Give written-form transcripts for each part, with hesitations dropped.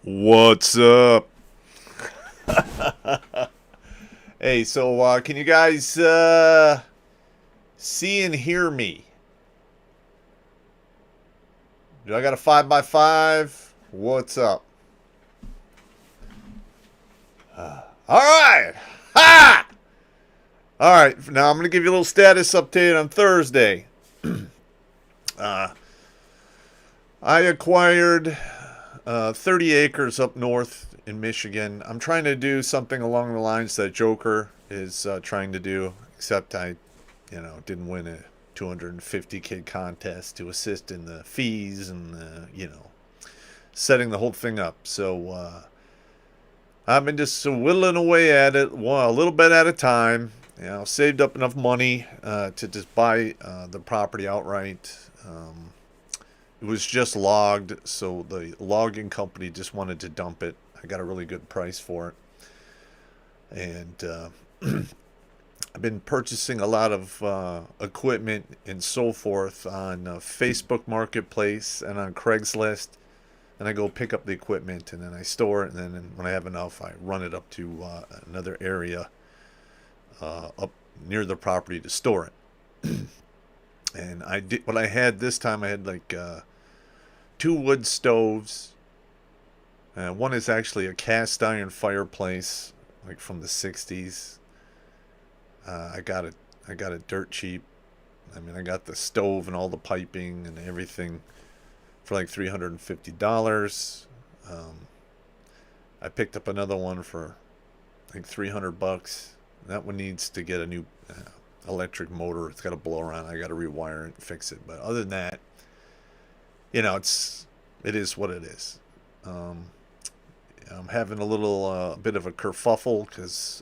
What's up? Hey, so can you guys see and hear me? Do I got a 5x5? What's up? All right. Ha! All right. Now I'm going to give you a little status update on Thursday. Uh, I acquired 30 acres up north in Michigan. I'm trying to do something along the lines that Joker is trying to do, except I didn't win a 250 kid contest to assist in the fees and setting the whole thing up. So I've been just whittling away at it, a little bit at a time. Saved up enough money to just buy the property outright. It was just logged, so the logging company just wanted to dump it. I got a really good price for it, and I've been purchasing a lot of equipment and so forth on Facebook Marketplace and on Craigslist. And I go pick up the equipment and then I store it. And then when I have enough, I run it up to another area up near the property to store it. And I did what I had this time. I had like two wood stoves. One is actually a cast iron fireplace, like from the '60s. I got it. I got it dirt cheap. I mean, I got the stove and all the piping and everything for like $350. Um, I picked up another one for like $300. That one needs to get a new electric motor. It's got to blow around. I got to rewire it and fix it. But other than that, it is what it is. Um, I'm having a little bit of a kerfuffle because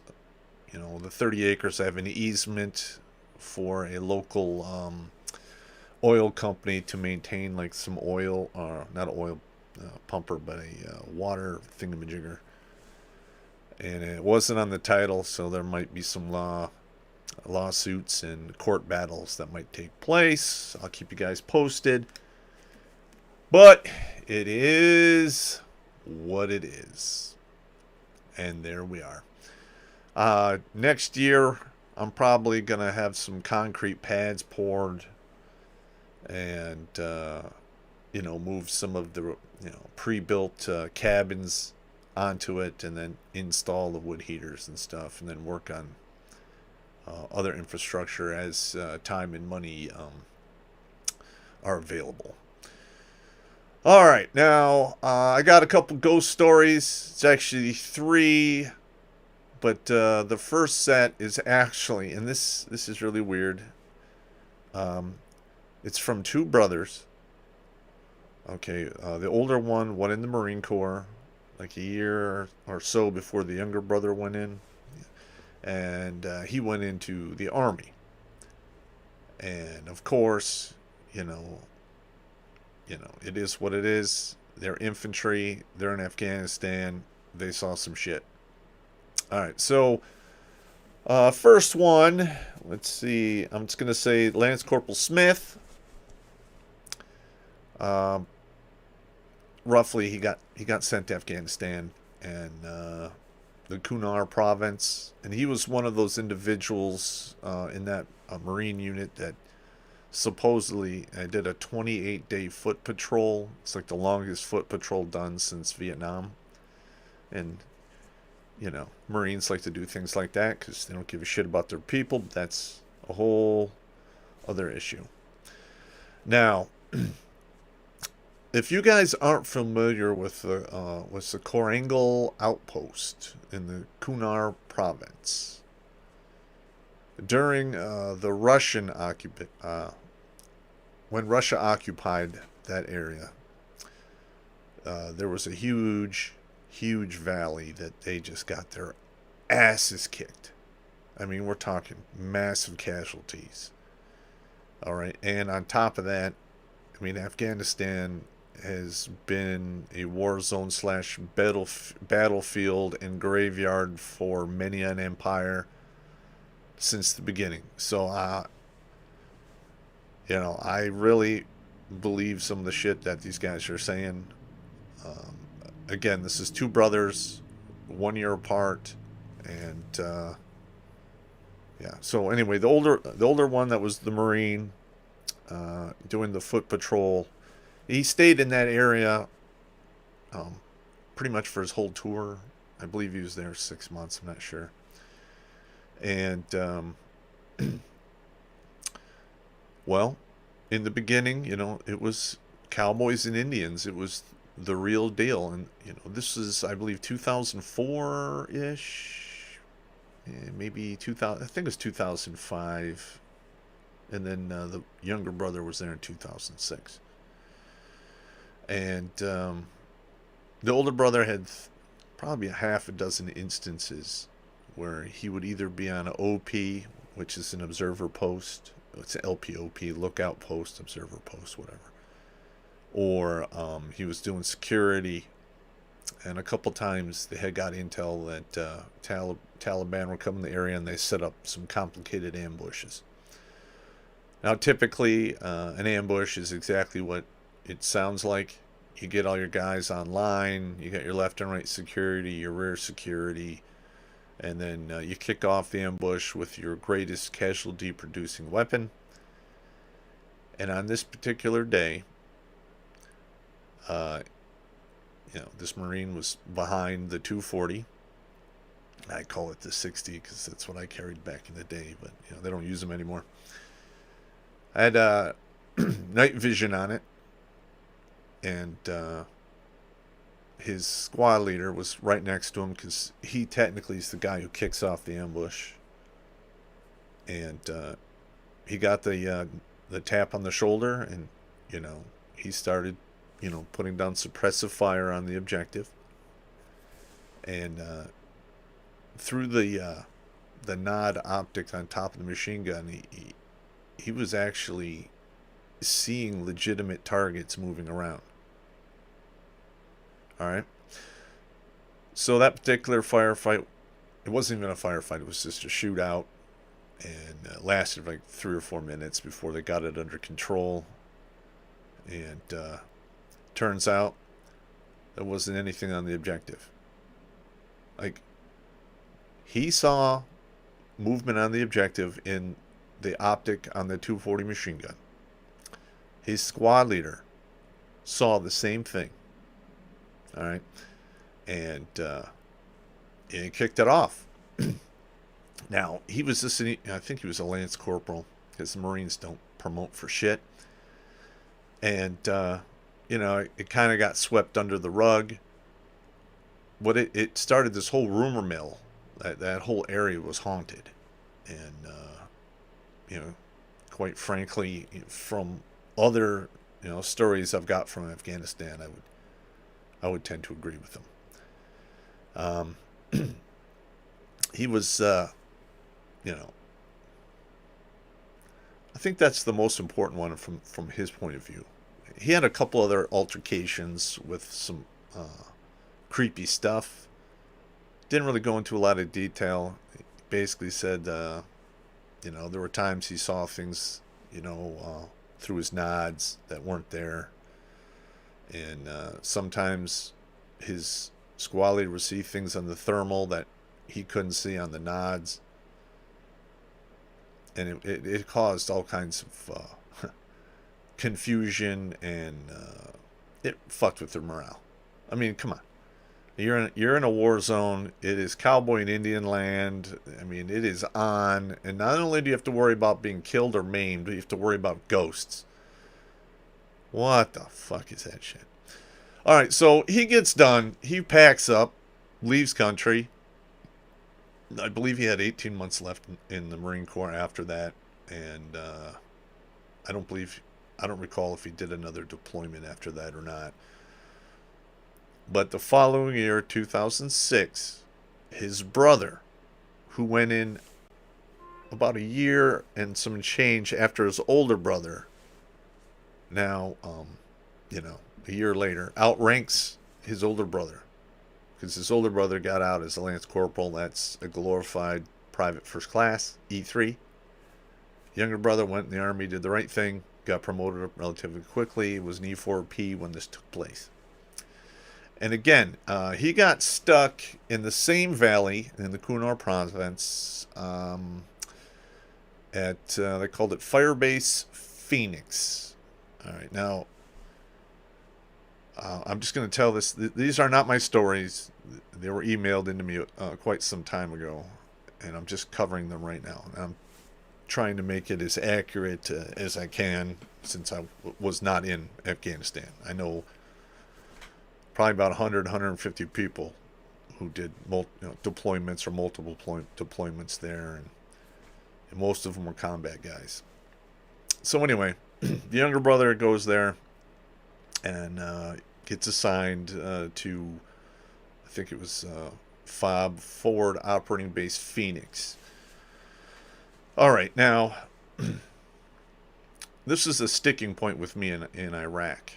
the 30 acres, I have an easement for a local oil company to maintain like some oil, or not an oil pumper, but a water thingamajigger. And it wasn't on the title, so there might be some lawsuits and court battles that might take place. I'll keep you guys posted. But it is what it is. And there we are. Next year, I'm probably going to have some concrete pads poured and, move some of the, pre-built cabins onto it and then install the wood heaters and stuff and then work on other infrastructure as time and money are available. All right, now I got a couple ghost stories. It's actually three. But the first set is actually, and this is really weird. It's from two brothers. Okay, the older one went in the Marine Corps like a year or so before the younger brother went in, and he went into the Army. And of course, it is what it is. They're infantry. They're in Afghanistan. They saw some shit. All right, so first one, let's see. I'm just gonna say Lance Corporal Smith. Uh, Roughly, he got sent to Afghanistan and the Kunar province, and he was one of those individuals in that Marine unit that supposedly did a 28-day foot patrol. It's like the longest foot patrol done since Vietnam, and Marines like to do things like that because they don't give a shit about their people. But that's a whole other issue. Now, if you guys aren't familiar with the Korangal outpost in the Kunar province, during the when Russia occupied that area, there was a huge valley that they just got their asses kicked. I mean, we're talking massive casualties. All right, and on top of that, I mean, Afghanistan has been a war zone slash battlefield and graveyard for many an empire since the beginning. So, I really believe some of the shit that these guys are saying. Um, again, this is two brothers, 1 year apart, and yeah. So anyway, the older one that was the Marine, doing the foot patrol, he stayed in that area um, pretty much for his whole tour. I believe he was there 6 months. I'm not sure. And well, in the beginning, it was cowboys and Indians. It was the real deal. And this is, I believe, 2004 ish, maybe 2000. I think it was 2005. And then the younger brother was there in 2006. And the older brother had probably a half a dozen instances where he would either be on an OP, which is an observer post. It's an LPOP, lookout post, observer post, whatever. Or he was doing security. And a couple times they had got intel that Taliban were coming to the area, and they set up some complicated ambushes. Now, typically, an ambush is exactly what it sounds like. You get all your guys online, you got your left and right security, your rear security, and then you kick off the ambush with your greatest casualty producing weapon. And on this particular day, this Marine was behind the 240. I call it the 60 because that's what I carried back in the day, but they don't use them anymore. I had night vision on it, and his squad leader was right next to him because he technically is the guy who kicks off the ambush. And he got the tap on the shoulder, and he started putting down suppressive fire on the objective. And through the nod optic on top of the machine gun, he was actually seeing legitimate targets moving around. All right. So that particular firefight, it wasn't even a firefight. It was just a shootout, and it lasted like 3 or 4 minutes before they got it under control. And turns out there wasn't anything on the objective. Like, he saw movement on the objective in the optic on the 240 machine gun. His squad leader saw the same thing. All right. And he kicked it off. Now, he was just, I think he was a Lance Corporal, because the Marines don't promote for shit. And, it kind of got swept under the rug. But it started this whole rumor mill. That whole area was haunted. And, quite frankly, from other, stories I've got from Afghanistan, I would tend to agree with them. He was, I think that's the most important one from his point of view. He had a couple other altercations with some creepy stuff. Didn't really go into a lot of detail. He basically said, there were times he saw things, through his nods that weren't there. And sometimes his squad leader would see things on the thermal that he couldn't see on the nods. And it caused all kinds of confusion, and it fucked with their morale. I mean, come on. You're in a war zone. It is cowboy and Indian land. I mean, it is on. And not only do you have to worry about being killed or maimed, but you have to worry about ghosts. What the fuck is that shit? All right, so he gets done. He packs up, leaves country. I believe he had 18 months left in the Marine Corps after that. And I don't recall if he did another deployment after that or not. But the following year, 2006, his brother, who went in about a year and some change after his older brother, now, a year later, outranks his older brother. Because his older brother got out as a Lance Corporal. That's a glorified private first class, E3. Younger brother went in the Army, did the right thing, got promoted relatively quickly, was an E4P when this took place. And again, he got stuck in the same valley in the Kunar province at, they called it Firebase Phoenix. All right, now I'm just going to tell this. These are not my stories. They were emailed into me quite some time ago, and I'm just covering them right now. And I'm trying to make it as accurate as I can since I was not in Afghanistan. I know probably about 100, 150 people who did deployments or multiple deployments there, and most of them were combat guys. So anyway, the younger brother goes there and gets assigned to, I think it was FOB, Forward Operating Base Phoenix. All right, now this is a sticking point with me in Iraq,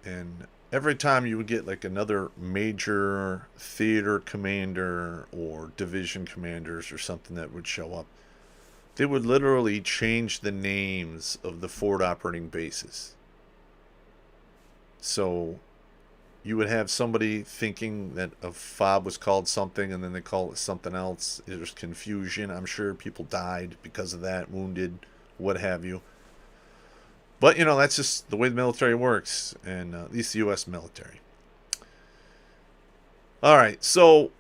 and every time you would get like another major theater commander or division commanders or something that would show up, they would literally change the names of the forward operating bases. So you would have somebody thinking that a FOB was called something and then they call it something else. There's confusion. I'm sure people died because of that, wounded, what have you. But, that's just the way the military works, and at least the U.S. military. All right, so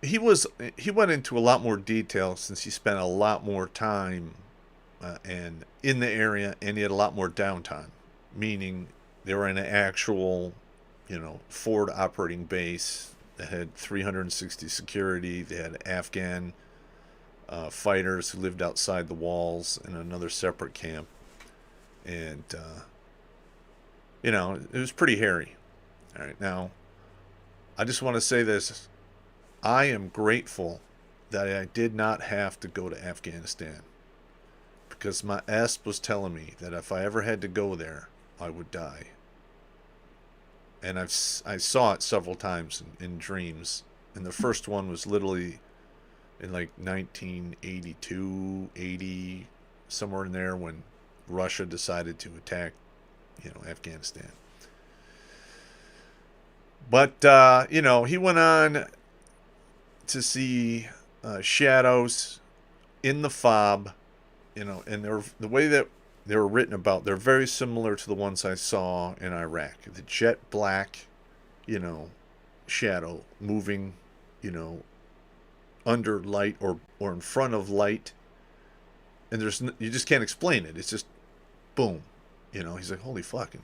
he went into a lot more detail since he spent a lot more time and in the area, and he had a lot more downtime, meaning they were in an actual, forward operating base that had 360 security. They had Afghan fighters who lived outside the walls in another separate camp. And, it was pretty hairy. All right, now, I just want to say this. I am grateful that I did not have to go to Afghanistan, because my ass was telling me that if I ever had to go there, I would die. And I saw it several times in dreams. And the first one was literally in like 1982, 80, somewhere in there, when Russia decided to attack, Afghanistan. But, he went on to see shadows in the FOB, and the way that they were written about, they're very similar to the ones I saw in Iraq. The jet black, shadow moving, under light or in front of light. And you just can't explain it. It's just boom. He's like, holy fucking.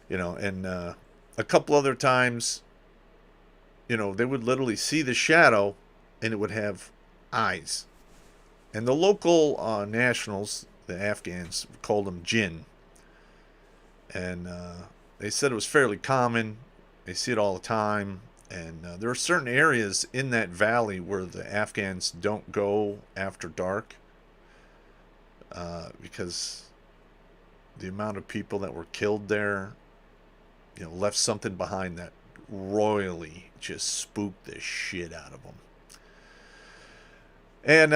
And a couple other times, they would literally see the shadow and it would have eyes. And the local nationals, the Afghans, called them jinn. And they said it was fairly common. They see it all the time. And there are certain areas in that valley where the Afghans don't go after dark. Because the amount of people that were killed there, left something behind that royally just spooked the shit out of them. And,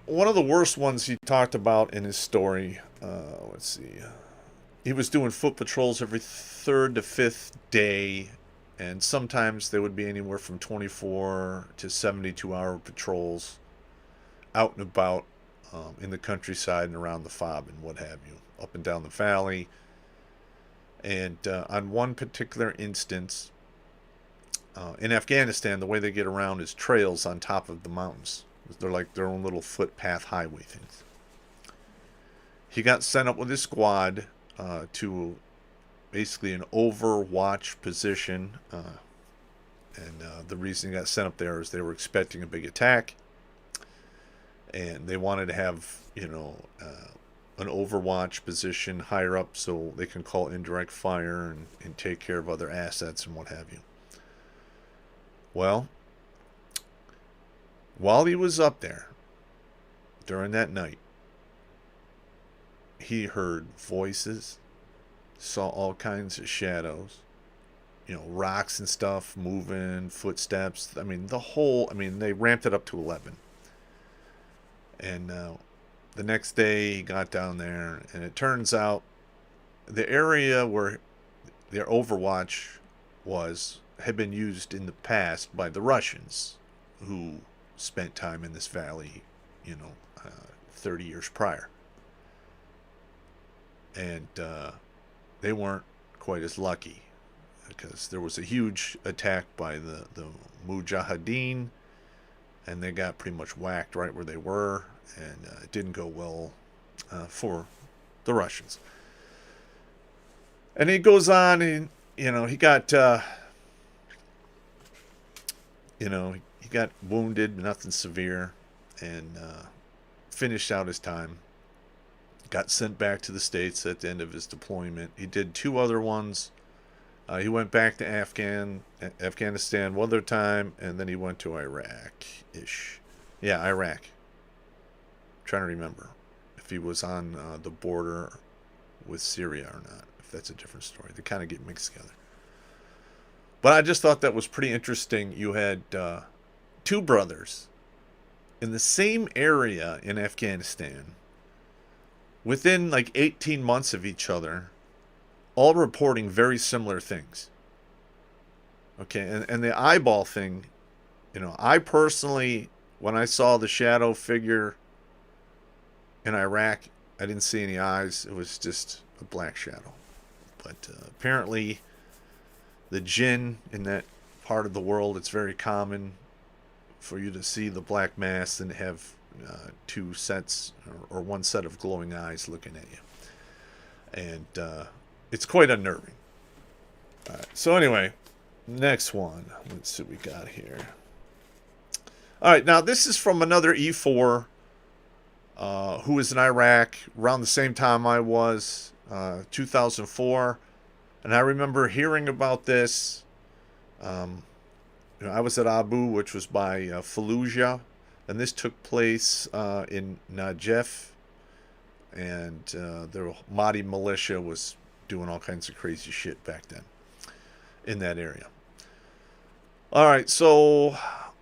one of the worst ones he talked about in his story, let's see, he was doing foot patrols every third to fifth day, and sometimes they would be anywhere from 24 to 72-hour patrols out and about in the countryside and around the FOB and what have you, up and down the valley. And on one particular instance, in Afghanistan, the way they get around is trails on top of the mountains. They're like their own little footpath highway things. He got sent up with his squad to basically an overwatch position. And the reason he got sent up there is they were expecting a big attack. And they wanted to have, an overwatch position higher up so they can call indirect fire and take care of other assets and what have you. Well, while he was up there during that night, he heard voices, saw all kinds of shadows, rocks and stuff moving, footsteps. They ramped it up to 11. And the next day he got down there, and it turns out the area where their overwatch had been used in the past by the Russians, who spent time in this valley, you know, 30 years prior. And they weren't quite as lucky, because there was a huge attack by the Mujahideen, and they got pretty much whacked right where they were, and it didn't go well for the Russians. And he goes on, and he got he got wounded, nothing severe, and finished out his time. Got sent back to the States at the end of his deployment. He did 2 other ones. He went back to Afghanistan one other time, and then he went to Iraq-ish. Yeah, Iraq. I'm trying to remember if he was on the border with Syria or not. If that's a different story. They kind of get mixed together. But I just thought that was pretty interesting. You had 2 brothers in the same area in Afghanistan, within like 18 months of each other, all reporting very similar things. Okay, and the eyeball thing, I personally, when I saw the shadow figure in Iraq, I didn't see any eyes. It was just a black shadow. But apparently, the jinn in that part of the world, it's very common for you to see the black mass and have 2 sets or 1 set of glowing eyes looking at you. And it's quite unnerving. All right, so anyway, next one. Let's see what we got here. All right, now this is from another E4 who was in Iraq around the same time I was, 2004. And I remember hearing about this. I was at Abu, which was by Fallujah. And this took place in Najaf. And the Mahdi militia was doing all kinds of crazy shit back then in that area. All right, so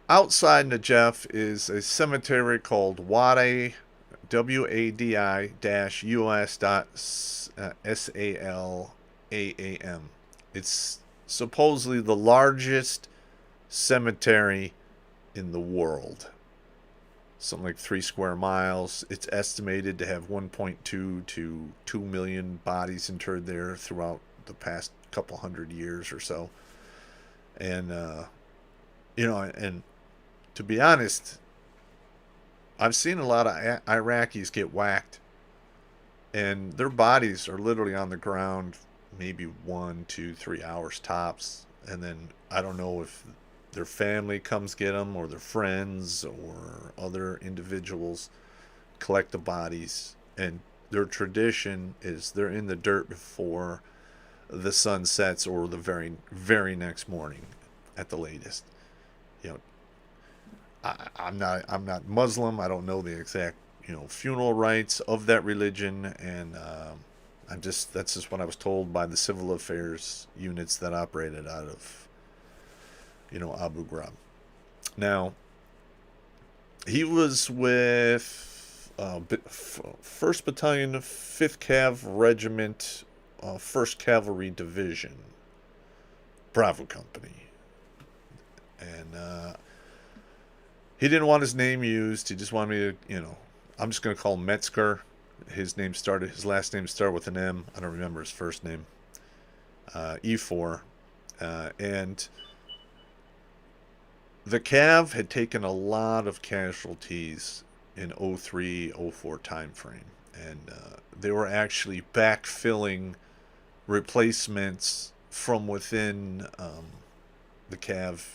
outside Najaf is a cemetery called Wadi, WADI-US.SALAAM. It's supposedly the largest cemetery in the world. Something like 3 square miles. It's estimated to have 1.2 to 2 million bodies interred there throughout the past couple hundred years or so. And, and to be honest, I've seen a lot of Iraqis get whacked, and their bodies are literally on the ground maybe 1, 2, 3 hours tops. And then I don't know if their family comes get them, or their friends or other individuals collect the bodies. And their tradition is they're in the dirt before the sun sets, or the very, very next morning at the latest. I'm not Muslim. I don't know the exact funeral rites of that religion, and that's just what I was told by the civil affairs units that operated out of Abu Ghraib. Now, he was with 1st Battalion, 5th Cav Regiment, 1st Cavalry Division, Bravo Company. And he didn't want his name used. He just wanted me to, I'm just going to call him Metzger. His last name started with an M. I don't remember his first name. E4. And the Cav had taken a lot of casualties in 03-04 time frame, and they were actually backfilling replacements from within the Cav,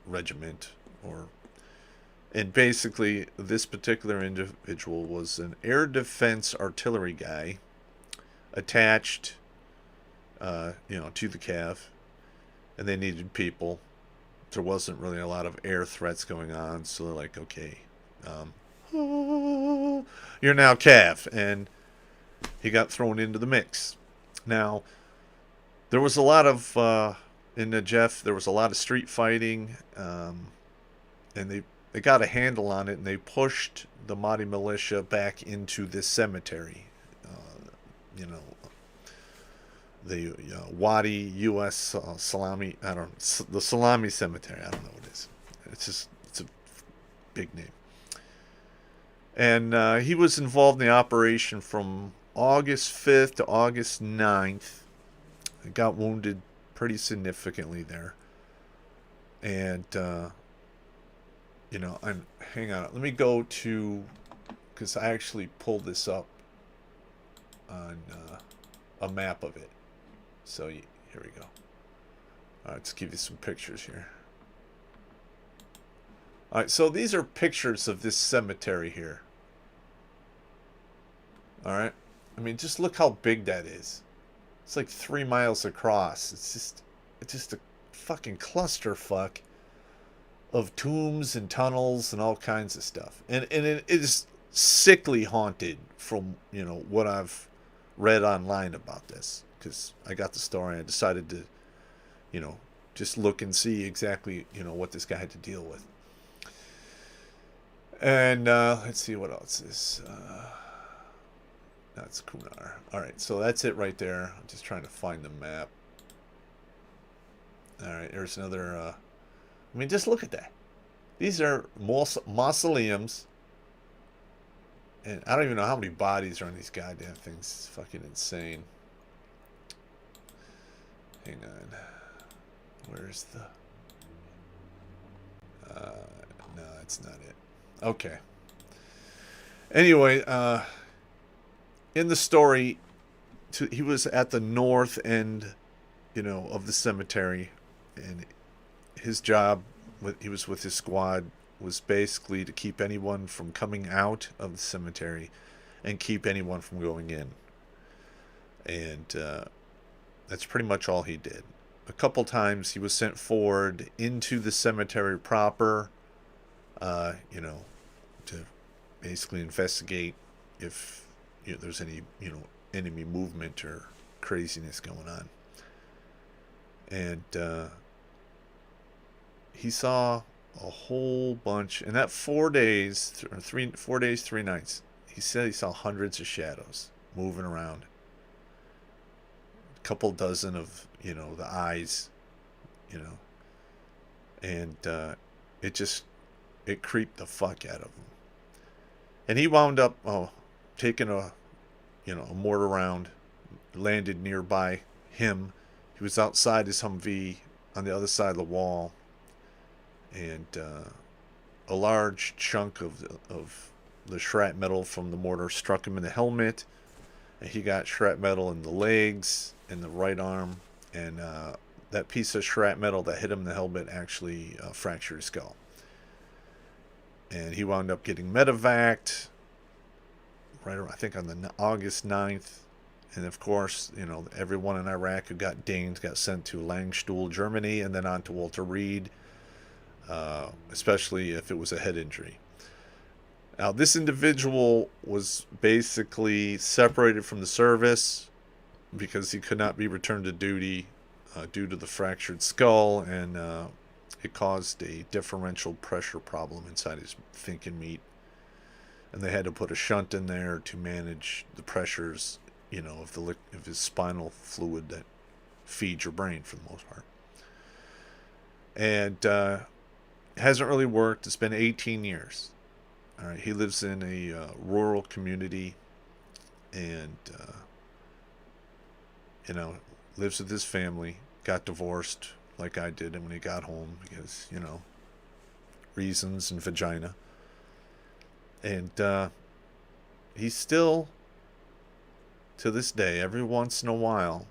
regiment, and basically this particular individual was an air defense artillery guy attached, to the Cav, and they needed people. There wasn't really a lot of air threats going on, so they're like, okay, you're now Cav, and he got thrown into the mix. Now, there was a lot of in Najaf, there was a lot of street fighting, and they got a handle on it, and they pushed the Mahdi militia back into this cemetery. the Wadi U.S. Salami. I don't know, the Salami Cemetery. I don't know what it is. It's a big name. And he was involved in the operation from August 5th to August 9th. He got wounded pretty significantly there. And, and hang on. Let me go to, because I actually pulled this up on a map of it. So here we go. All right, let's give you some pictures here. All right, so these are pictures of this cemetery here. All right. I mean, just look how big that is. It's like 3 miles across. It's just a fucking clusterfuck of tombs and tunnels and all kinds of stuff. And it is sickly haunted from, what I've read online about this. Because I got the story and I decided to, just look and see exactly, what this guy had to deal with. And let's see what else is. That's Kunar. Alright, so that's it right there. I'm just trying to find the map. Alright, there's another... I mean, just look at that. These are mausoleums. And I don't even know how many bodies are on these goddamn things. It's fucking insane. Hang on. Where's the... no, that's not it. Okay. Anyway, in the story, he was at the north end, of the cemetery, and his job, he was with his squad, was basically to keep anyone from coming out of the cemetery and keep anyone from going in. And that's pretty much all he did. A couple times he was sent forward into the cemetery proper, to basically investigate if there's any, enemy movement or craziness going on. And he saw a whole bunch, and that 4 days, 4 days, 3 nights, he said he saw hundreds of shadows moving around. A couple dozen of, the eyes, and it creeped the fuck out of him. And he wound up taking a mortar round, landed nearby him. He was outside his Humvee on the other side of the wall, and a large chunk of the shrapnel from the mortar struck him in the helmet, and he got shrapnel in the legs and the right arm, and that piece of shrapnel that hit him in the helmet actually fractured his skull. And he wound up getting medevaced right around, I think, on the August 9th. And of course, everyone in Iraq who got dinged got sent to Langstuhl, Germany, and then on to Walter Reed, especially if it was a head injury. Now, this individual was basically separated from the service because he could not be returned to duty due to the fractured skull, and it caused a differential pressure problem inside his thinking meat. And they had to put a shunt in there to manage the pressures, of his spinal fluid that feeds your brain for the most part. And hasn't really worked. It's been 18 years. All right, he lives in a rural community, and lives with his family. Got divorced like I did when he got home because reasons and vagina. And he's still, to this day, every once in a while,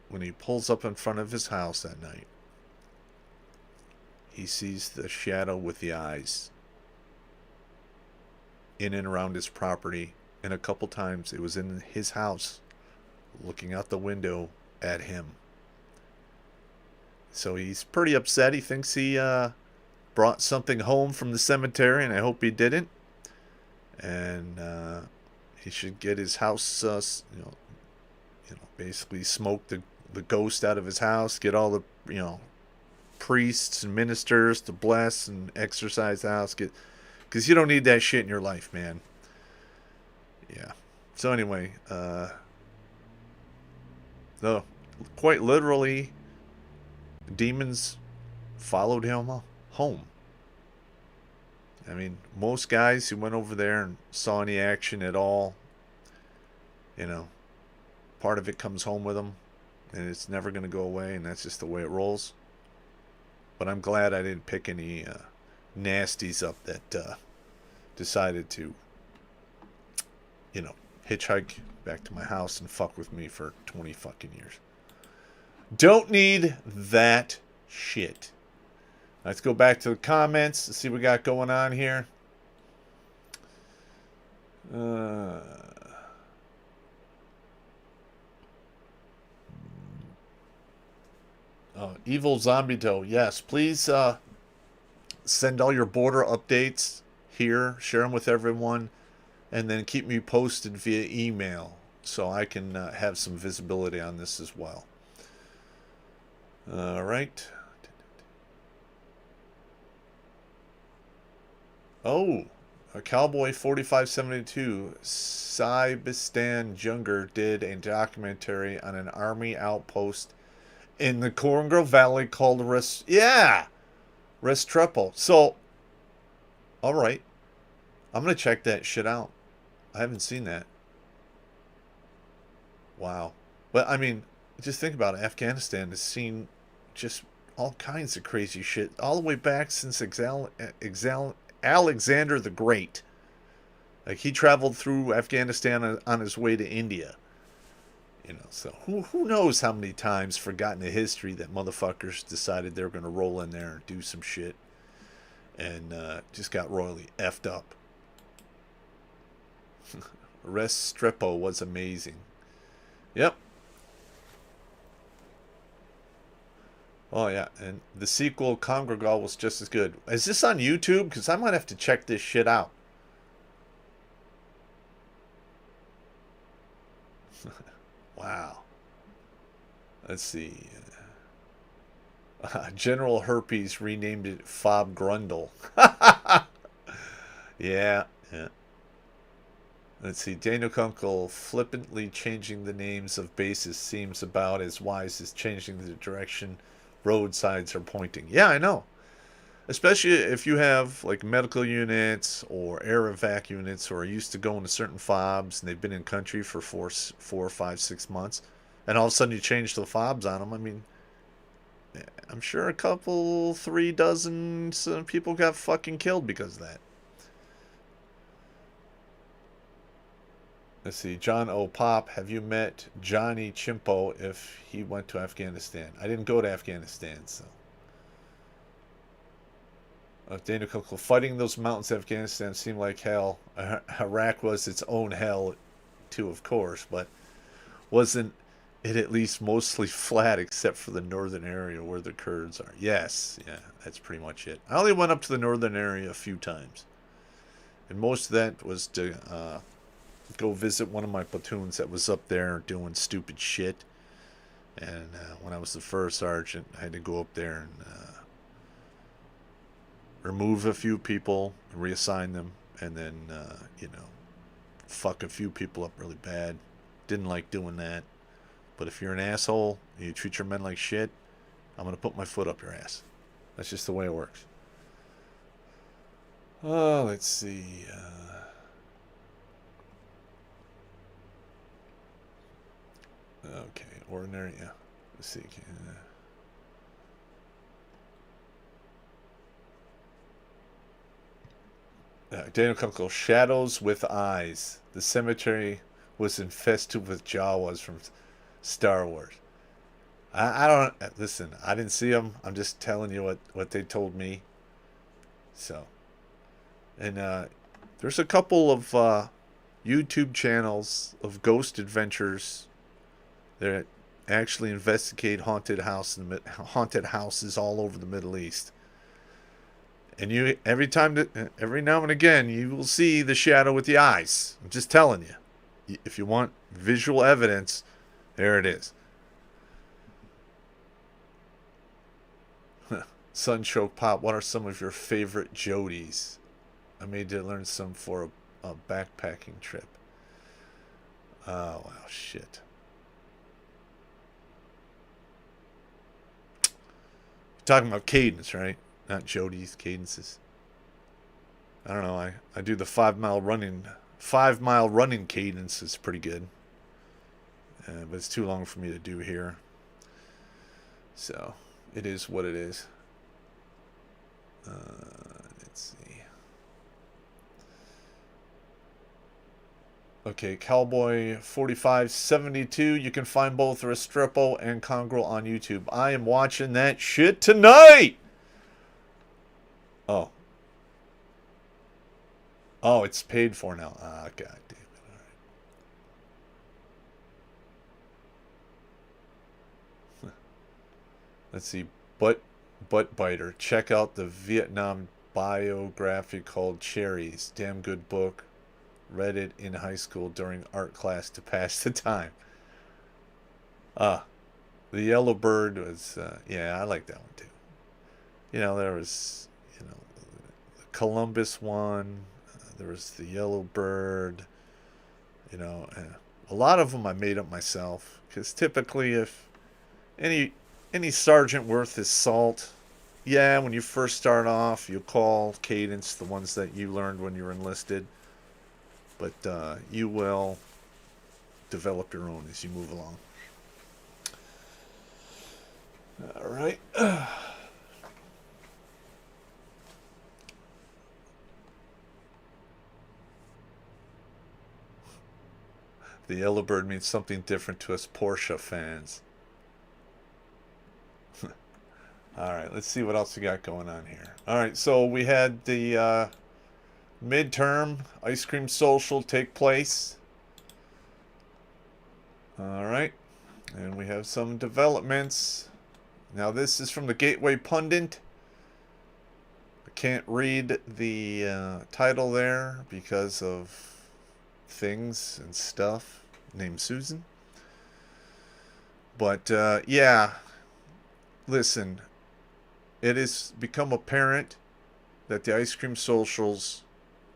when he pulls up in front of his house that night, he sees the shadow with the eyes in and around his property. And a couple times it was in his house, looking out the window at him. So he's pretty upset. He thinks he brought something home from the cemetery, and I hope he didn't. And he should get his house, basically smoke the ghost out of his house, get all the, priests and ministers to bless and exorcise the house, because you don't need that shit in your life, man. Yeah. So anyway, The quite literally, demons followed him home. I mean, most guys who went over there and saw any action at all, you know, part of it comes home with them, and it's never going to go away, and that's just the way it rolls. But I'm glad I didn't pick any nasties up that decided to, you know, hitchhike back to my house and fuck with me for 20 fucking years. Don't need that shit. Let's go back to the comments and see what we got going on here. Evil Zombie Doe. Yes, please send all your border updates here. Share them with everyone. And then keep me posted via email so I can have some visibility on this as well. All right. Oh, a Cowboy 4572. Sybistan Junger did a documentary on an army outpost in the Korengal Valley called Restrepo. So, all right. I'm going to check that shit out. I haven't seen that. Wow. But, I mean, just think about it. Afghanistan has seen just all kinds of crazy shit. All the way back since Alexander the Great. Like, he traveled through Afghanistan on his way to India. You know, so who knows how many times forgotten the history that motherfuckers decided they were going to roll in there and do some shit. And just got royally effed up. Restrepo was amazing. Yep. Oh, yeah. And the sequel, Congregal, was just as good. Is this on YouTube? Because I might have to check this shit out. Wow. Let's see. General Herpes renamed it Fob Grundle. Yeah. Let's see. Daniel Kunkel flippantly changing the names of bases seems about as wise as changing the direction roadsides are pointing. Yeah, I know. Especially if you have like medical units or air evac units who are used to going to certain fobs and they've been in country for 4, 5, 6 months, and all of a sudden you change the fobs on them. I mean, I'm sure a couple, 3 dozen people got fucking killed because of that. Let's see. John O. Pop, have you met Johnny Chimpo if he went to Afghanistan? I didn't go to Afghanistan, so. Daniel Coco, fighting those mountains in Afghanistan seemed like hell. Iraq was its own hell, too, of course, but wasn't it at least mostly flat except for the northern area where the Kurds are? Yes, yeah, that's pretty much it. I only went up to the northern area a few times. And most of that was to go visit one of my platoons that was up there doing stupid shit. And when I was the first sergeant, I had to go up there and remove a few people, reassign them, and then, fuck a few people up really bad. Didn't like doing that. But if you're an asshole and you treat your men like shit, I'm going to put my foot up your ass. That's just the way it works. Oh, let's see. Okay, ordinary, yeah. Let's see. Daniel Kunkel, Shadows with Eyes. The cemetery was infested with Jawas from Star Wars. I don't listen. I didn't see them. I'm just telling you what they told me. So, and there's a couple of YouTube channels of ghost adventures that actually investigate haunted houses all over the Middle East. And every now and again, you will see the shadow with the eyes. I'm just telling you. If you want visual evidence, there it is. Sunchoke Pop, what are some of your favorite Jodies? I made to learn some for a backpacking trip. Oh, wow, shit. Talking about cadence, right? Not Jody's cadences. I don't know. I do the 5 mile running. 5 mile running cadence is pretty good, but it's too long for me to do here. So it is what it is. Let's see. Okay, Cowboy 4572. You can find both Restrepo and Congrel on YouTube. I am watching that shit tonight. Oh. Oh, it's paid for now. Ah, god damn it. All right. Let's see. Butt Biter. Check out the Vietnam biography called Cherries. Damn good book. Read it in high school during art class to pass the time. The Yellow Bird was, yeah, I like that one too. You know, there was, you know, the Columbus one. There was the Yellow Bird. You know, a lot of them I made up myself. Because typically, if any sergeant worth his salt, yeah, when you first start off, you call cadence the ones that you learned when you were enlisted. But you will develop your own as you move along. All right. The Yellow Bird means something different to us Porsche fans. All right, let's see what else we got going on here. All right, so we had the midterm ice cream social take place. All right, and we have some developments. Now this is from the Gateway Pundit. I can't read the title there because of things and stuff named Susan. But yeah, listen, it has become apparent that the ice cream socials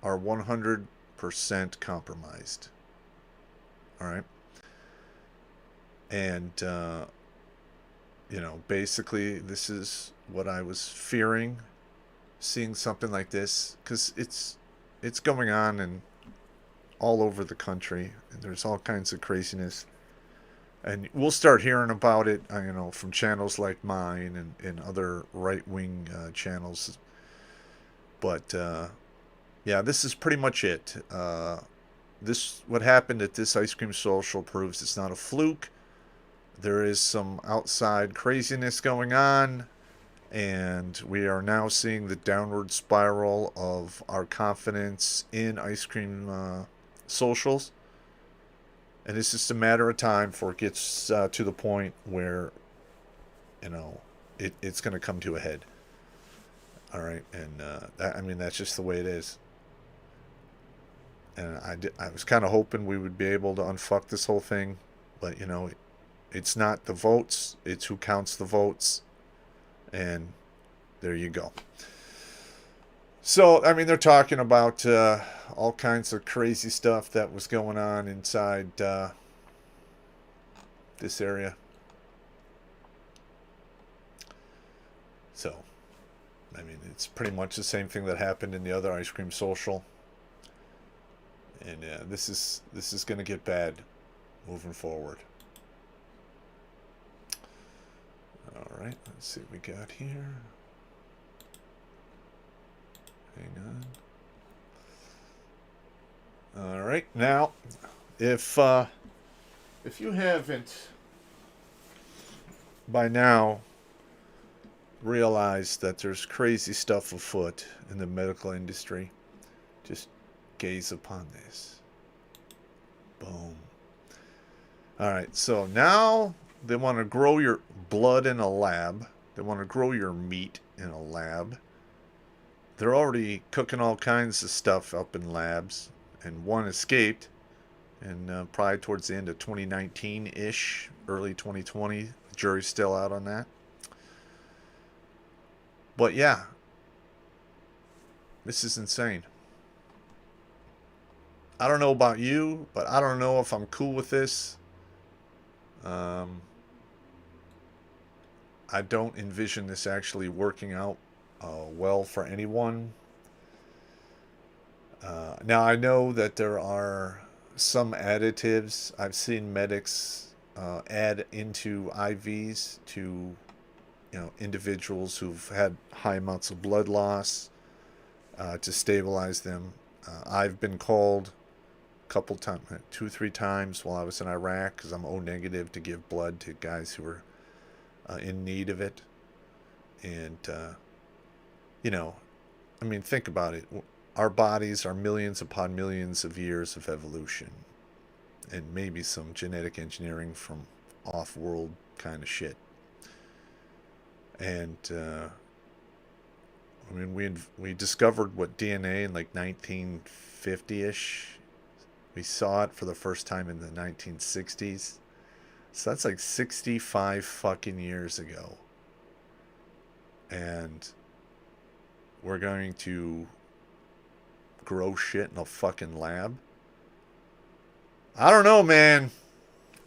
are 100% compromised. All right. And, you know, basically this is what I was fearing, seeing something like this, because it's going on and all over the country, and there's all kinds of craziness. And we'll start hearing about it, you know, from channels like mine and other right-wing channels. But, yeah, this is pretty much it. What happened at this ice cream social proves it's not a fluke. There is some outside craziness going on, and we are now seeing the downward spiral of our confidence in ice cream socials. And it's just a matter of time before it gets to the point where, you know, it's going to come to a head. All right, and I mean, that's just the way it is. And I was kind of hoping we would be able to unfuck this whole thing, but, you know, it's not the votes, it's who counts the votes, and there you go. So, I mean, they're talking about all kinds of crazy stuff that was going on inside this area. So, I mean, it's pretty much the same thing that happened in the other ice cream social. And this is going to get bad moving forward. All right, let's see what we got here. Hang on. All right, now, if you haven't by now realized that there's crazy stuff afoot in the medical industry, just gaze upon this. Boom. All right, so now they want to grow your blood in a lab. They want to grow your meat in a lab. They're already cooking all kinds of stuff up in labs, and one escaped, and probably towards the end of 2019-ish, early 2020. The jury's still out on that. But yeah, this is insane. I don't know about you, but I don't know if I'm cool with this. I I don't envision this actually working out well for anyone. Now, I know that there are some additives. I've seen medics add into IVs to, individuals who've had high amounts of blood loss to stabilize them. I've been called a couple times, 2, 3 times while I was in Iraq because I'm O negative to give blood to guys who were in need of it. And, I mean, think about it. Our bodies are millions upon millions of years of evolution and maybe some genetic engineering from off-world kind of shit. And I mean, we discovered what DNA in like 1950-ish. We saw it for the first time in the 1960s. So that's like 65 fucking years ago. And we're going to grow shit in a fucking lab. I don't know, man.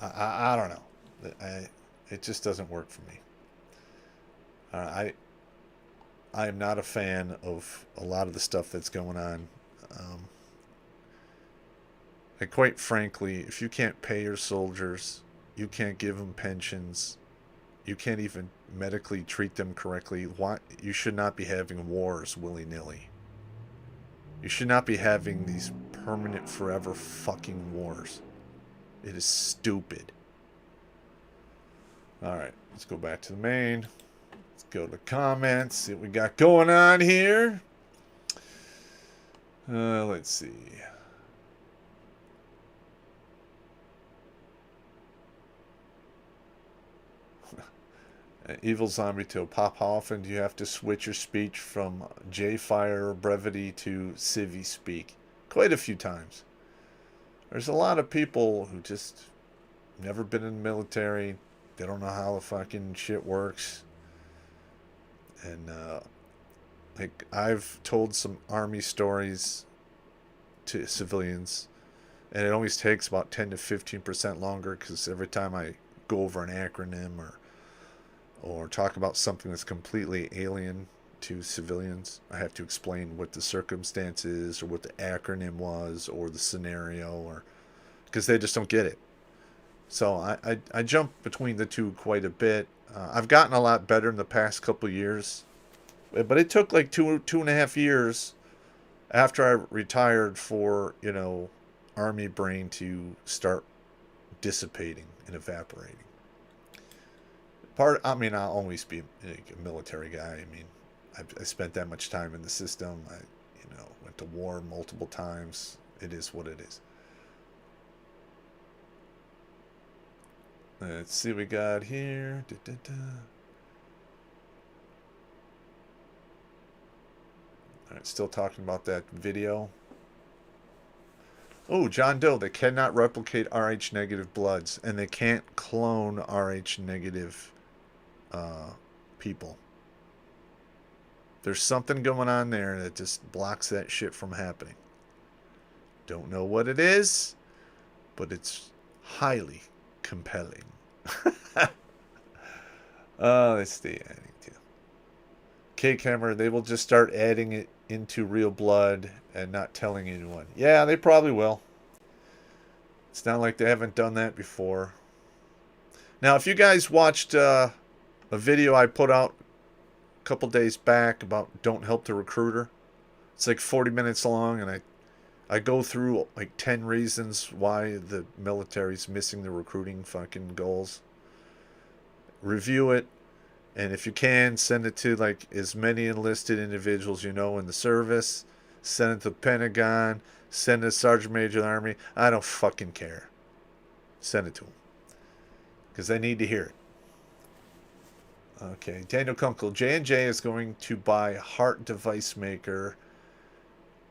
I don't know. It just doesn't work for me. I am not a fan of a lot of the stuff that's going on. And quite frankly, if you can't pay your soldiers, you can't give them pensions, you can't even medically treat them correctly, why you should not be having wars willy-nilly. You should not be having these permanent, forever fucking wars. It is stupid. Alright, let's go back to the main. Let's go to comments, see what we got going on here. Let's see. Evil Zombie to Pop, how often do you have to switch your speech from J-Fire brevity to Civvy speak? Quite a few times. There's a lot of people who just never been in the military. They don't know how the fucking shit works. And like I've told some army stories to civilians, and it always takes about 10 to 15% longer because every time I go over an acronym or talk about something that's completely alien to civilians, I have to explain what the circumstance is or what the acronym was or the scenario, or because they just don't get it. So I jump between the two quite a bit. I've gotten a lot better in the past couple years, but it took like 2.5 years after I retired for, army brain to start dissipating and evaporating. I'll always be a military guy. I mean, I spent that much time in the system. I, went to war multiple times. It is what it is. Let's see what we got here. Alright, still talking about that video. Oh, John Doe, they cannot replicate Rh negative bloods, and they can't clone Rh negative people. There's something going on there that just blocks that shit from happening. Don't know what it is, but it's highly compelling. Let's see. K-Camera, they will just start adding it into real blood and not telling anyone. Yeah, they probably will. It's not like they haven't done that before. Now, if you guys watched a video I put out a couple days back about don't help the recruiter, it's like 40 minutes long, and I go through like 10 reasons why the military's missing the recruiting fucking goals. Review it, and if you can, send it to like as many enlisted individuals in the service. Send it to the Pentagon. Send it to Sergeant Major of the Army. I don't fucking care. Send it to them, because they need to hear it. Okay, Daniel Kunkel. J&J is going to buy heart device maker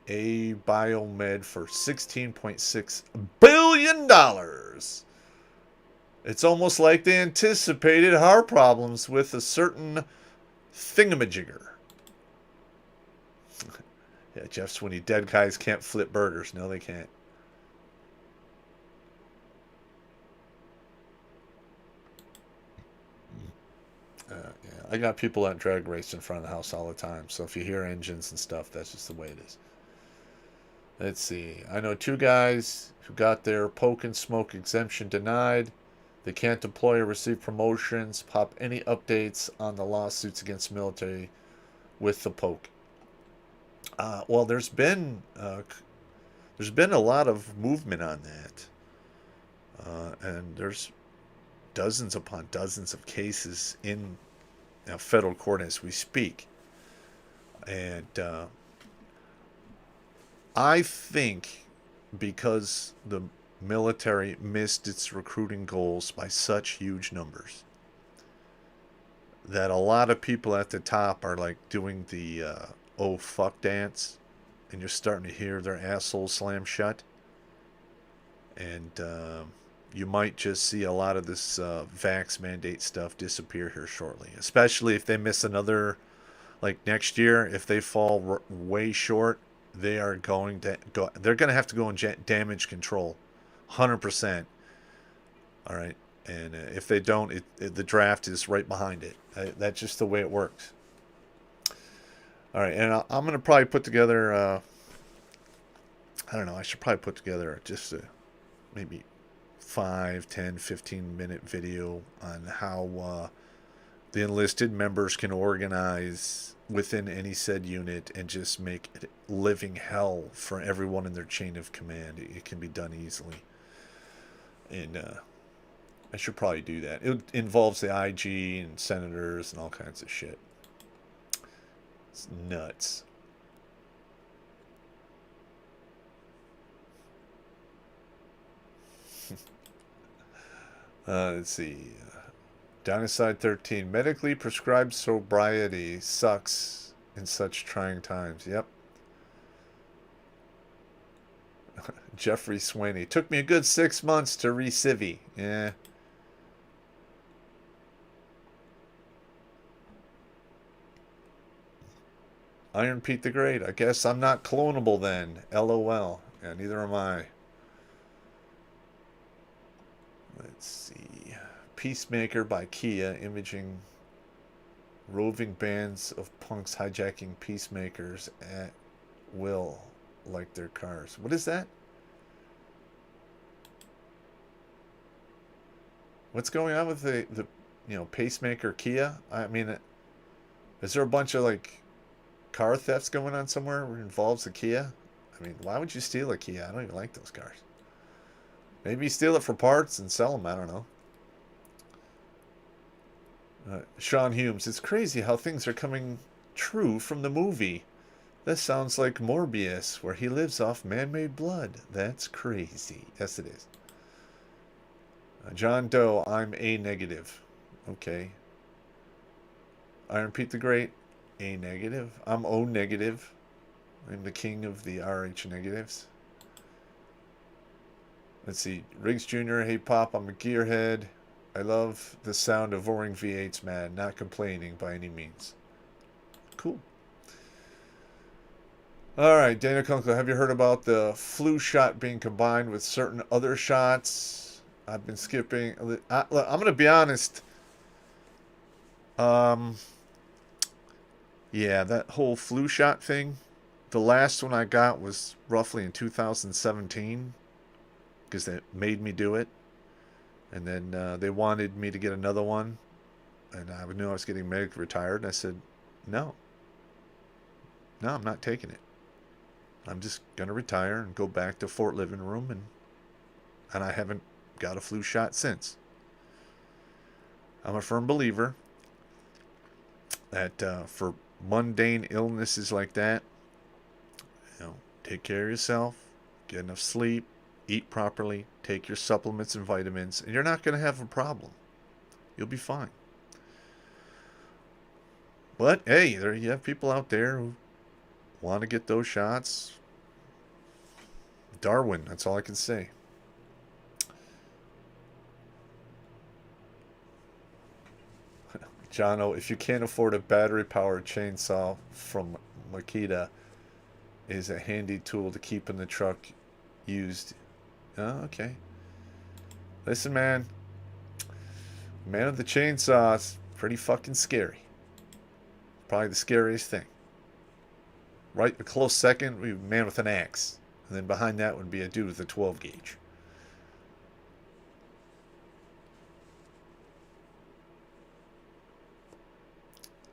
A Biomed for $16.6 billion. It's almost like they anticipated heart problems with a certain thingamajigger. Yeah, Jeff Swinney, dead guys can't flip burgers. No, they can't. Yeah, I got people at drag race in front of the house all the time. So if you hear engines and stuff, that's just the way it is. Let's see. I know two guys who got their poke and smoke exemption denied. They can't deploy or receive promotions. Pop any updates on the lawsuits against military with the poke. Well, there's been a lot of movement on that, and there's dozens upon dozens of cases in federal court as we speak. And I think because the military missed its recruiting goals by such huge numbers, that a lot of people at the top are like doing the oh fuck dance, and you're starting to hear their assholes slam shut. And you might just see a lot of this vax mandate stuff disappear here shortly, especially if they miss another, like next year, if they fall way short, they are going to go. They're going to have to go in damage control, 100%. All right, and if they don't, the draft is right behind it. That's just the way it works. All right, and I'm going to probably put together. I don't know. I should probably put together just maybe 5, 10, 15-minute video on how the enlisted members can organize within any said unit and just make it living hell for everyone in their chain of command. It can be done easily. And I should probably do that. It involves the IG and senators and all kinds of shit. It's nuts. Let's see. Downside 13. Medically prescribed sobriety sucks in such trying times. Yep. Jeffrey Swaney. Took me a good 6 months to re-civvy. Yeah. Iron Pete the Great. I guess I'm not clonable then. LOL. Yeah, neither am I. Let's see. Peacemaker by Kia. Imaging roving bands of punks hijacking peacemakers at will like their cars. What is that? What's going on with the pacemaker Kia? I mean, is there a bunch of like car thefts going on somewhere where it involves a Kia? I mean, why would you steal a Kia? I don't even like those cars. Maybe you steal it for parts and sell them. I don't know. Sean Humes. It's crazy how things are coming true from the movie. This sounds like Morbius, where he lives off man-made blood. That's crazy. Yes, it is. John Doe. I'm A negative. Okay. Iron Pete the Great. A negative. I'm O negative. I'm the king of the RH negatives. Let's see. Riggs Jr. Hey Pop, I'm a gearhead. I love the sound of roaring V8s, man. Not complaining by any means. Cool. Alright, Dana Kunkel, have you heard about the flu shot being combined with certain other shots? I've been skipping. I'm going to be honest. Yeah, that whole flu shot thing. The last one I got was roughly in 2017. Because they made me do it. And then they wanted me to get another one. And I knew I was getting medically retired. And I said, no. No, I'm not taking it. I'm just going to retire and go back to Fort Living Room. And I haven't got a flu shot since. I'm a firm believer that for mundane illnesses like that, take care of yourself, get enough sleep, eat properly, take your supplements and vitamins, and you're not going to have a problem. You'll be fine. But hey, there you have people out there who want to get those shots. Darwin, that's all I can say. Jono, if you can't afford a battery-powered chainsaw from Makita, is a handy tool to keep in the truck used. Oh, okay. Listen, man. Man of the chainsaws, pretty fucking scary. Probably the scariest thing. Right, a close second would be a man with an axe. And then behind that would be a dude with a 12 gauge.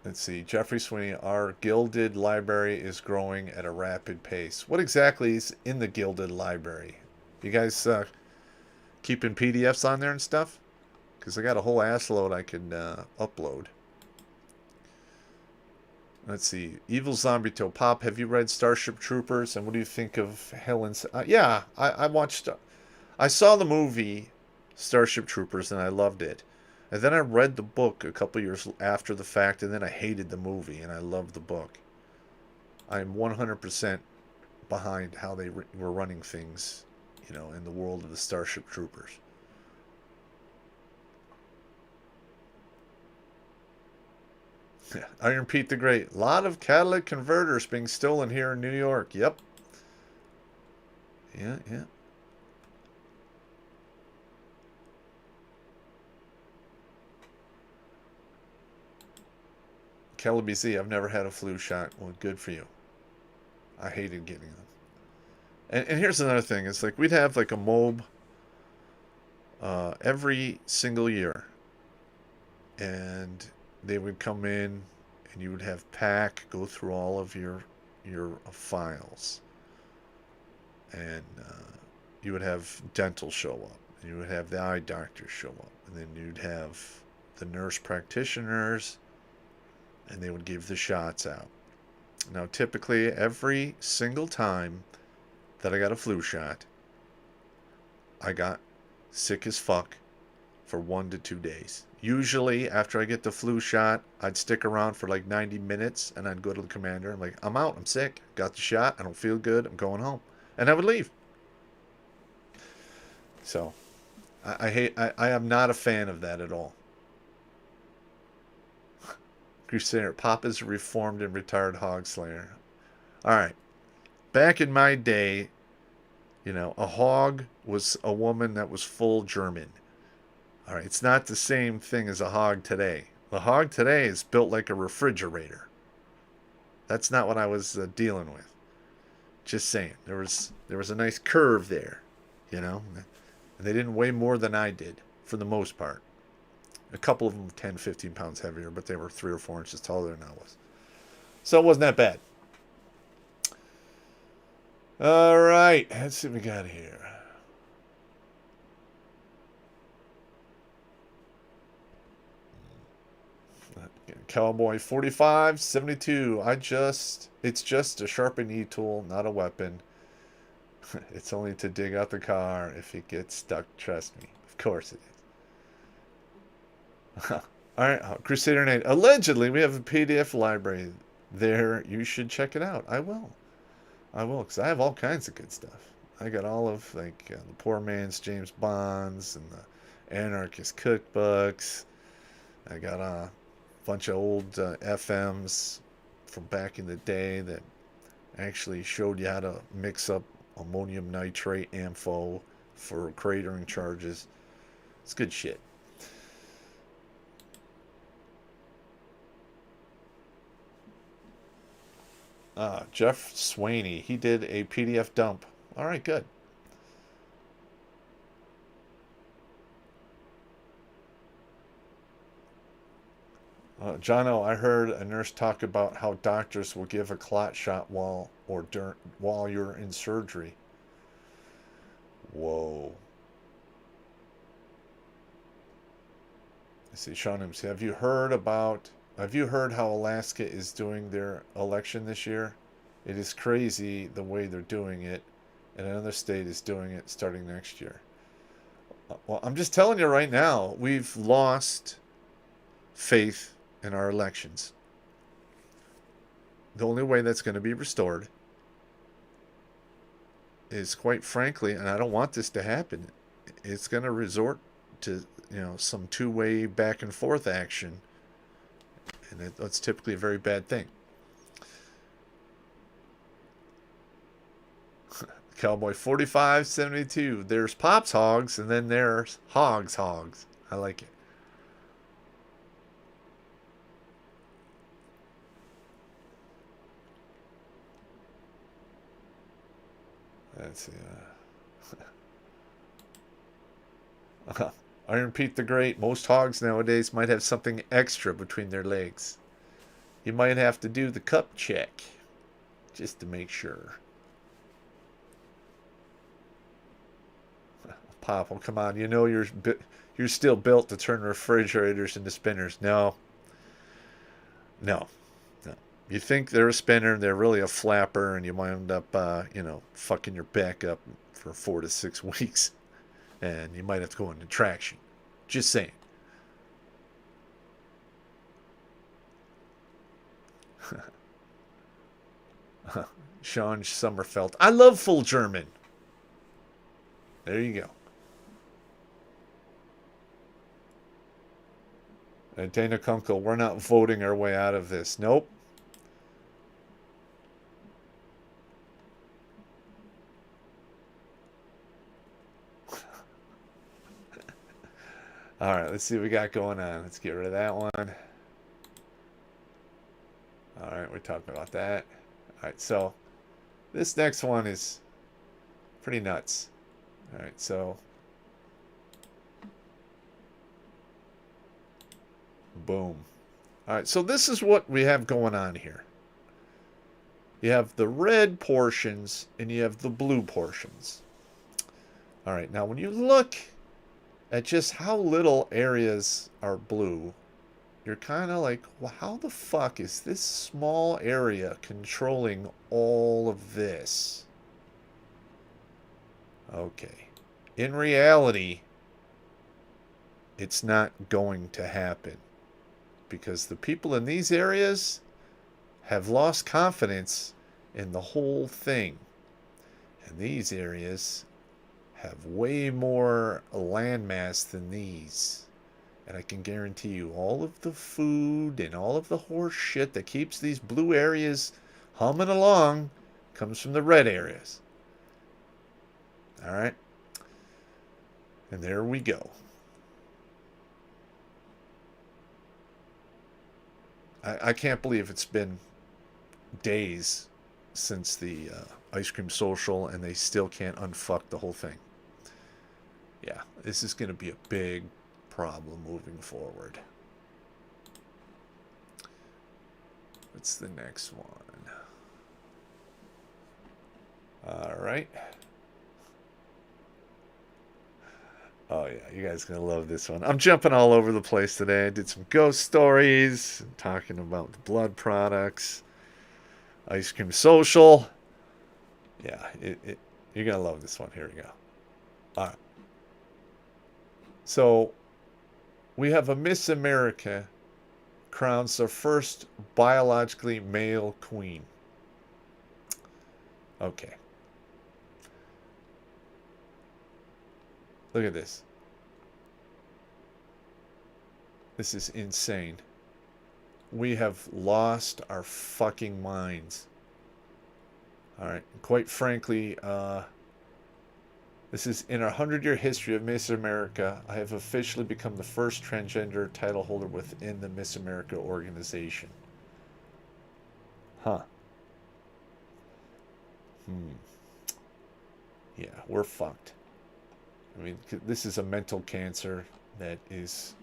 Let's see. Jeffrey Sweeney, our Gilded Library is growing at a rapid pace. What exactly is in the Gilded Library? You guys keeping PDFs on there and stuff? Because I got a whole ass load I can upload. Let's see. Evil Zombie Toe Pop, have you read Starship Troopers? And what do you think of Helen's... yeah, I watched... I saw the movie Starship Troopers and I loved it. And then I read the book a couple years after the fact, and then I hated the movie, and I loved the book. I'm 100% behind how they were running things, you know, in the world of the Starship Troopers. Iron Pete the Great. A lot of catalytic converters being stolen here in New York. Yep. Yeah, yeah. Kelly BC, I've never had a flu shot. Well, good for you. I hated getting them. And here's another thing. It's like we'd have like a MOB every single year. And they would come in and you would have PAC go through all of your files. And you would have dental show up. And you would have the eye doctors show up. And then you'd have the nurse practitioners. And they would give the shots out. Now, typically, every single time that I got a flu shot, I got sick as fuck for 1 to 2 days. Usually, after I get the flu shot, I'd stick around for like 90 minutes, and I'd go to the commander. I'm like, I'm out. I'm sick. Got the shot. I don't feel good. I'm going home. And I would leave. So, I am not a fan of that at all. Crusader. Pop is a reformed and retired hog slayer. Alright. Back in my day, you know, a hog was a woman that was full German. Alright, it's not the same thing as a hog today. The hog today is built like a refrigerator. That's not what I was dealing with. Just saying. There was a nice curve there, you know. And they didn't weigh more than I did, for the most part. A couple of them 10, 15 pounds heavier, but they were 3 or 4 inches taller than I was. So it wasn't that bad. All right. Let's see what we got here. Cowboy 4572. It's just a sharpened E-tool, not a weapon. It's only to dig out the car if it gets stuck. Trust me. Of course it is. All right, Crusader Nate. Allegedly, we have a PDF library there. You should check it out. I will, because I have all kinds of good stuff. I got all of like the poor man's James Bonds and the anarchist cookbooks. I got a bunch of old FMs from back in the day that actually showed you how to mix up ammonium nitrate ammo for cratering charges. It's good shit. Jeff Swaney, he did a PDF dump. All right, good. Jono, I heard a nurse talk about how doctors will give a clot shot while you're in surgery. Whoa. Let's see, Sean, have you heard how Alaska is doing their election this year? It is crazy the way they're doing it, and another state is doing it starting next year. Well, I'm just telling you right now, we've lost faith in our elections. The only way that's going to be restored is, quite frankly, and I don't want this to happen, it's going to resort to, some two-way back and forth action. And that's typically a very bad thing. Cowboy 4572. There's Pop's Hogs, and then there's Hogs. I like it. let's see. Iron Pete the Great. Most hogs nowadays might have something extra between their legs. You might have to do the cup check just to make sure. Pop, well, come on. You know you're still built to turn refrigerators into spinners. No. No. No. You think they're a spinner, they're really a flapper, and you wind up, fucking your back up for 4 to 6 weeks. And you might have to go into traction. Just saying. Sean Sommerfeld. I love full German. There you go. And Dana Kunkel, we're not voting our way out of this. Nope. All right, let's see what we got going on. Let's get rid of that one. All right, we're talking about that. All right, so this next one is pretty nuts. All right, so boom. All right, so this is what we have going on here. You have the red portions and you have the blue portions. All right, now when you look at just how little areas are blue, you're kind of like, well, how the fuck is this small area controlling all of this? Okay. In reality, it's not going to happen. Because the people in these areas have lost confidence in the whole thing. And these areas have way more landmass than these. And I can guarantee you all of the food and all of the horse shit that keeps these blue areas humming along comes from the red areas. All right. And there we go. I can't believe it's been days since the ice cream social and they still can't unfuck the whole thing. Yeah, this is going to be a big problem moving forward. What's the next one? All right. Oh, yeah, you guys are going to love this one. I'm jumping all over the place today. I did some ghost stories, talking about the blood products, ice cream social. Yeah, you're going to love this one. Here we go. All right. So, we have a Miss America crowns the first biologically male queen. Okay. Look at this. This is insane. We have lost our fucking minds. Alright, quite frankly, this is in our 100-year history of Miss America, I have officially become the first transgender title holder within the Miss America organization. Huh. Yeah, we're fucked. I mean, this is a mental cancer that is...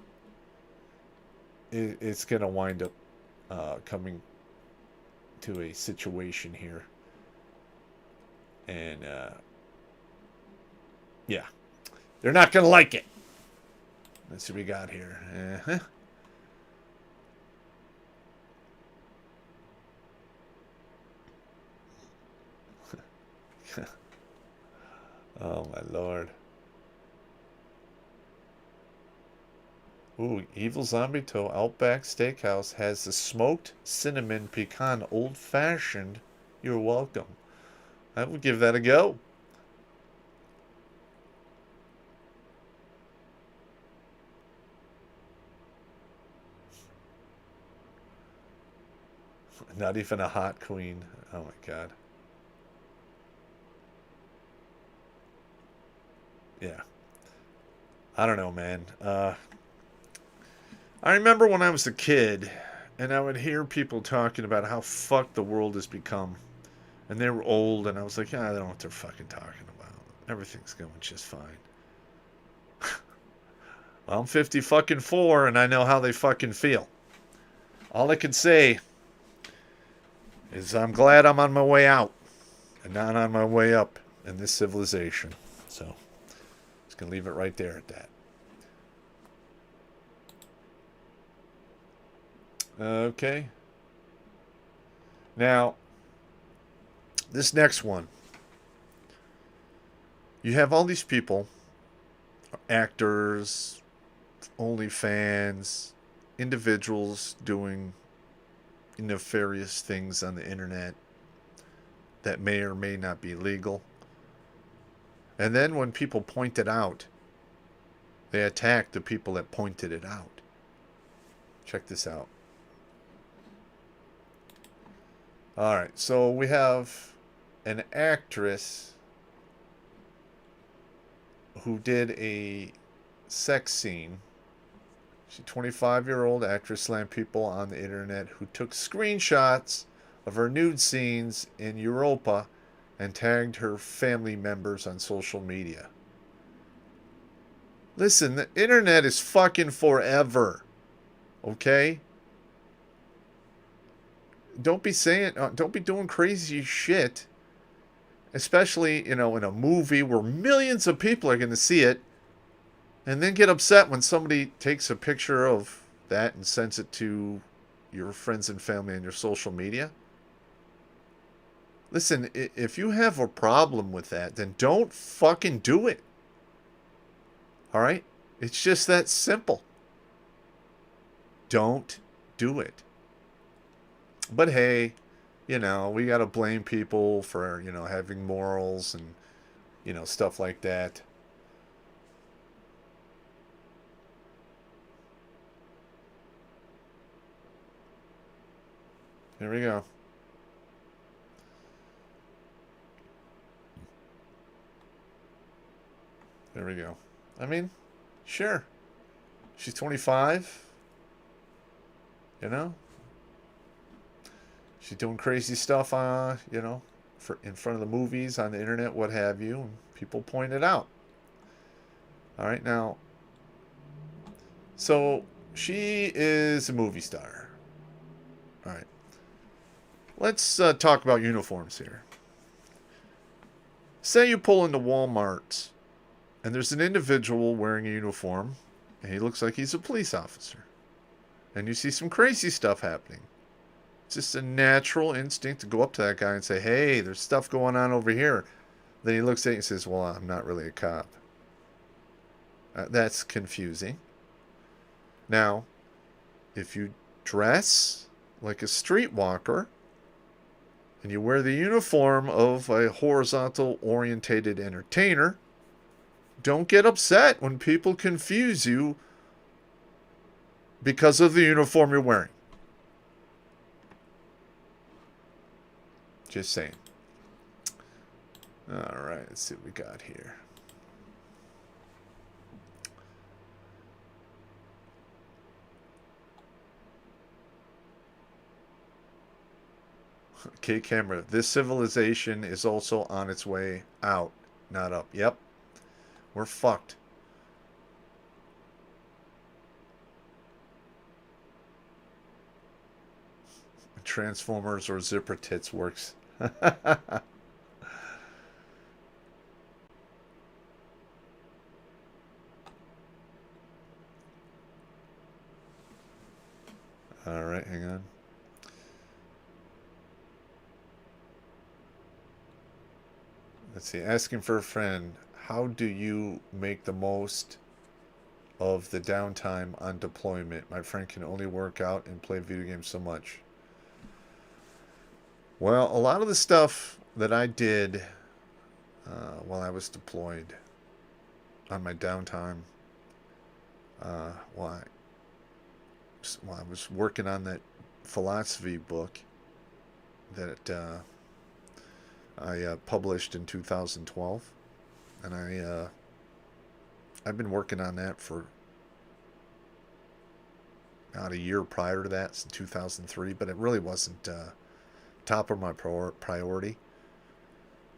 It's going to wind up coming to a situation here. And, yeah. They're not going to like it. Let's see what we got here. Uh-huh. Oh, my Lord. Ooh, Evil Zombie Toe Outback Steakhouse has the smoked cinnamon pecan old-fashioned. You're welcome. I will give that a go. Not even a hot queen. Oh my God. Yeah. I don't know, man. I remember when I was a kid, and I would hear people talking about how fucked the world has become. And they were old, and I was like, yeah, I don't know what they're fucking talking about. Everything's going just fine. Well, I'm 50 fucking 4, and I know how they fucking feel. All I can say is I'm glad I'm on my way out and not on my way up in this civilization. So, just gonna leave it right there at that. Okay. Now, this next one. You have all these people, actors, OnlyFans, individuals doing nefarious things on the internet that may or may not be legal. And then when people point it out, they attack the people that pointed it out. Check this out. Alright, so we have an actress who did a sex scene. She's a 25-year-old actress slammed people on the internet who took screenshots of her nude scenes in Europa and tagged her family members on social media. Listen, the internet is fucking forever. Okay? Don't be doing crazy shit. Especially, in a movie where millions of people are going to see it. And then get upset when somebody takes a picture of that and sends it to your friends and family on your social media. Listen, if you have a problem with that, then don't fucking do it. Alright? It's just that simple. Don't do it. But hey, we gotta blame people for, having morals and, stuff like that. Here we go. There we go. I mean, sure. She's 25. She's doing crazy stuff, in front of the movies, on the internet, what have you. And people point it out. All right, now. So, she is a movie star. All right. Let's talk about uniforms here. Say you pull into Walmart, and there's an individual wearing a uniform, and he looks like he's a police officer. And you see some crazy stuff happening. It's just a natural instinct to go up to that guy and say, hey, there's stuff going on over here. Then he looks at you and says, well, I'm not really a cop. That's confusing. Now, if you dress like a streetwalker, and you wear the uniform of a horizontal-orientated entertainer, don't get upset when people confuse you because of the uniform you're wearing. Just saying. All right, let's see what we got here. Okay, camera. This civilization is also on its way out, not up. Yep. We're fucked. Transformers or zipper tits works. All right, hang on. Let's see. Asking for a friend. How do you make the most of the downtime on deployment? My friend can only work out and play video games so much. Well, a lot of the stuff that I did while I was deployed on my downtime, while I was working on that philosophy book that I published in 2012, and I've been working on that for about a year prior to that, since 2003, but it really wasn't top of my priority.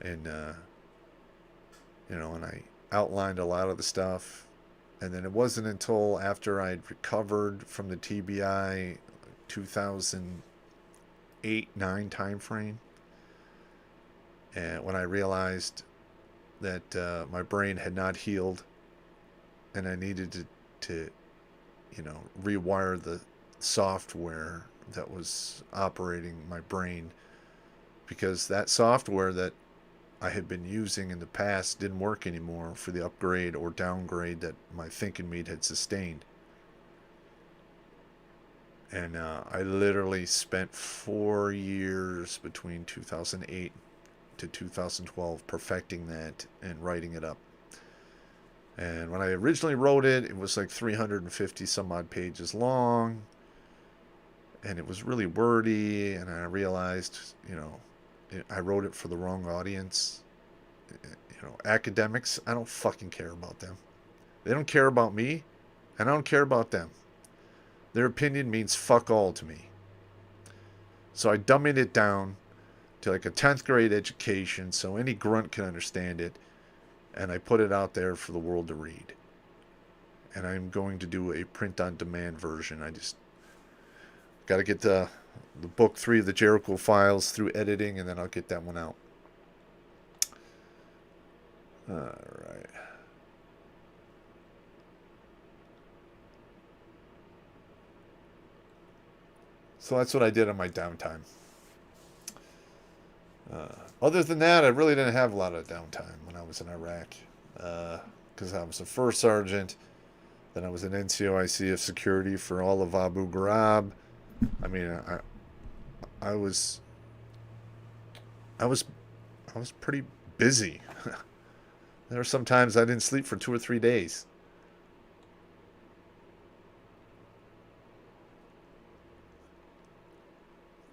And, and I outlined a lot of the stuff. And then it wasn't until after I'd recovered from the TBI 2008-9 time frame, and when I realized that my brain had not healed and I needed to rewire the software that was operating my brain, because that software that I had been using in the past didn't work anymore for the upgrade or downgrade that my thinking meat had sustained. And I literally spent 4 years between 2008 to 2012 perfecting that and writing it up. And when I originally wrote it, it was like 350 some odd pages long. And it was really wordy. And I realized, I wrote it for the wrong audience. Academics, I don't fucking care about them. They don't care about me, and I don't care about them. Their opinion means fuck all to me. So I dummied it down to like a 10th grade education so any grunt can understand it, and I put it out there for the world to read. And I'm going to do a print-on-demand version. I just got to get the book 3 of the Jericho Files through editing, and then I'll get that one out. All right. So that's what I did on my downtime. Other than that, I really didn't have a lot of downtime when I was in Iraq. Because I was a first sergeant. Then I was an NCOIC of security for all of Abu Ghraib. I mean, I was pretty busy. There were some times I didn't sleep for 2 or 3 days.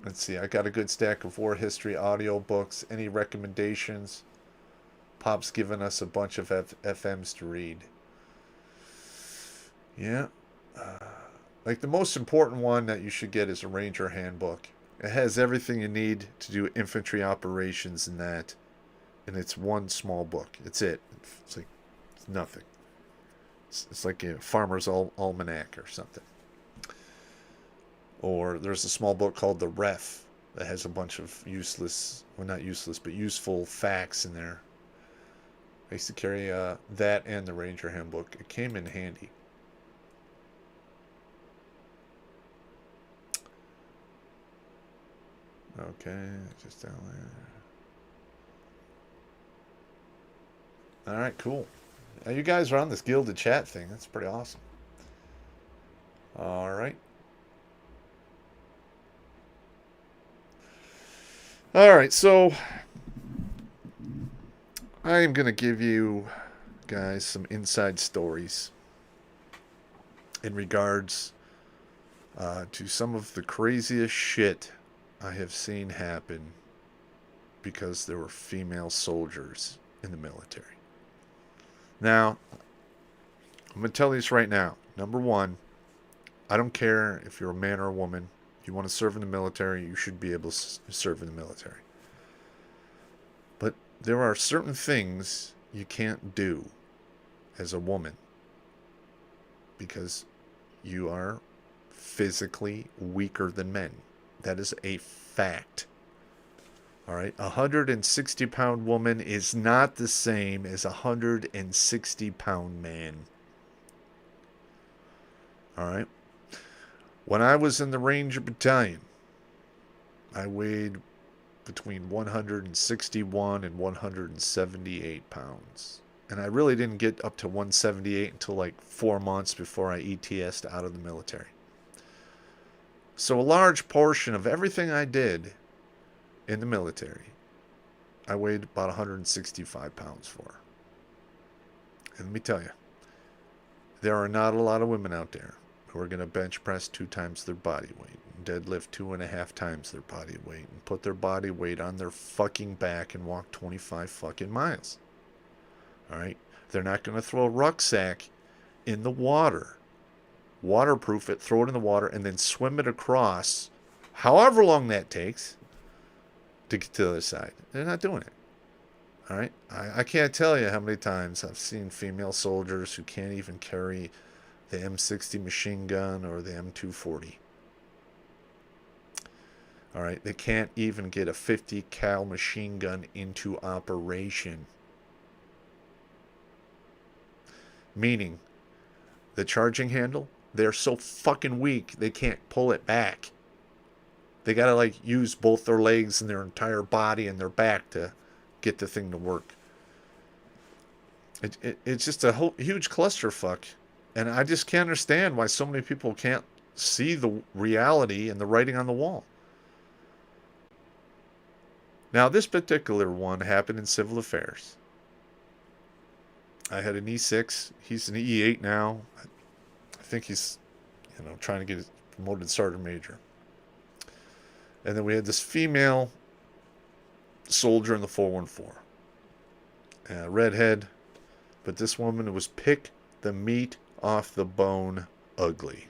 Let's see, I got a good stack of war history audio books. Any recommendations? Pop's given us a bunch of FMs to read. Yeah. Like the most important one that you should get is a Ranger Handbook. It has everything you need to do infantry operations in that. And it's one small book. It's it. It's like it's nothing. It's like a Farmer's Almanac or something. Or there's a small book called The Ref that has a bunch of useless, well, not useless, but useful facts in there. I used to carry that and the Ranger Handbook. It came in handy. Okay, just down there. All right, cool. Now you guys are on this gilded chat thing. That's pretty awesome. All right. All right, so I am going to give you guys some inside stories in regards to some of the craziest shit I have seen happen because there were female soldiers in the military. Now, I'm going to tell you this right now. Number one, I don't care if you're a man or a woman. If you want to serve in the military, you should be able to serve in the military. But there are certain things you can't do as a woman because you are physically weaker than men. That is a fact. All right, a 160-pound woman is not the same as a 160-pound man. All right. When I was in the Ranger Battalion, I weighed between 161 and 178 pounds. And I really didn't get up to 178 until like 4 months before I ETS'd out of the military. So a large portion of everything I did in the military, I weighed about 165 pounds for. And let me tell you, there are not a lot of women out there who are going to bench press 2 times their body weight, and deadlift 2.5 times their body weight, and put their body weight on their fucking back and walk 25 fucking miles. All right? They're not going to throw a rucksack in the water, waterproof it, throw it in the water, and then swim it, however long that takes, to get to the other side. They're not doing it. All right? I can't tell you how many times I've seen female soldiers who can't even carry the M60 machine gun or the M240. All right? They can't even get a 50 cal machine gun into operation. Meaning, the charging handle, they're so fucking weak, they can't pull it back. They gotta, like, use both their legs and their entire body and their back to get the thing to work. It's just a huge clusterfuck. And I just can't understand why so many people can't see the reality and the writing on the wall. Now, this particular one happened in civil affairs. I had an E6. He's an E8 now. I think he's, trying to get promoted sergeant major. And then we had this female soldier in the 414. Redhead. But this woman was pick the meat off the bone ugly.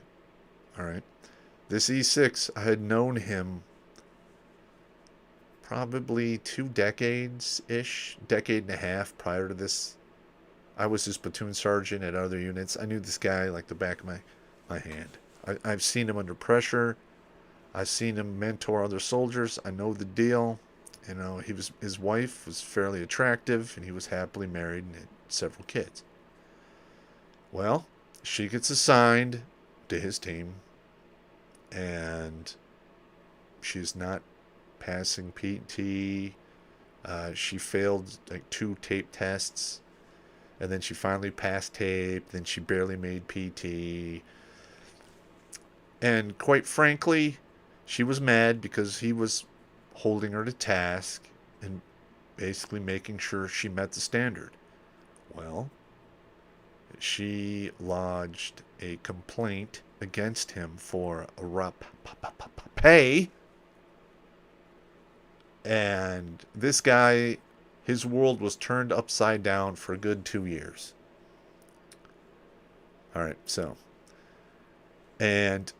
All right. This E6, I had known him probably 2 decades-ish, decade and a half prior to this. I was his platoon sergeant at other units. I knew this guy like the back of my hand. I've seen him under pressure. I've seen him mentor other soldiers. I know the deal. His wife was fairly attractive, and he was happily married and had several kids. Well, she gets assigned to his team, and she's not passing PT. She failed like 2 tape tests, and then she finally passed tape. Then she barely made PT. And quite frankly, she was mad because he was holding her to task and basically making sure she met the standard. Well, she lodged a complaint against him for pay. And this guy, his world was turned upside down for a good 2 years. All right, so. And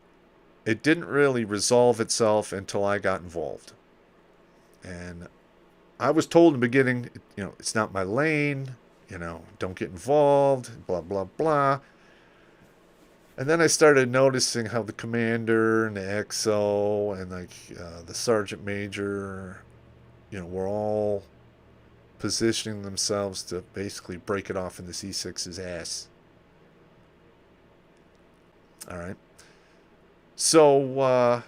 it didn't really resolve itself until I got involved. And I was told in the beginning, it's not my lane, don't get involved, blah, blah, blah. And then I started noticing how the commander and the XO and the sergeant major, were all positioning themselves to basically break it off in the C6's ass. All right. So,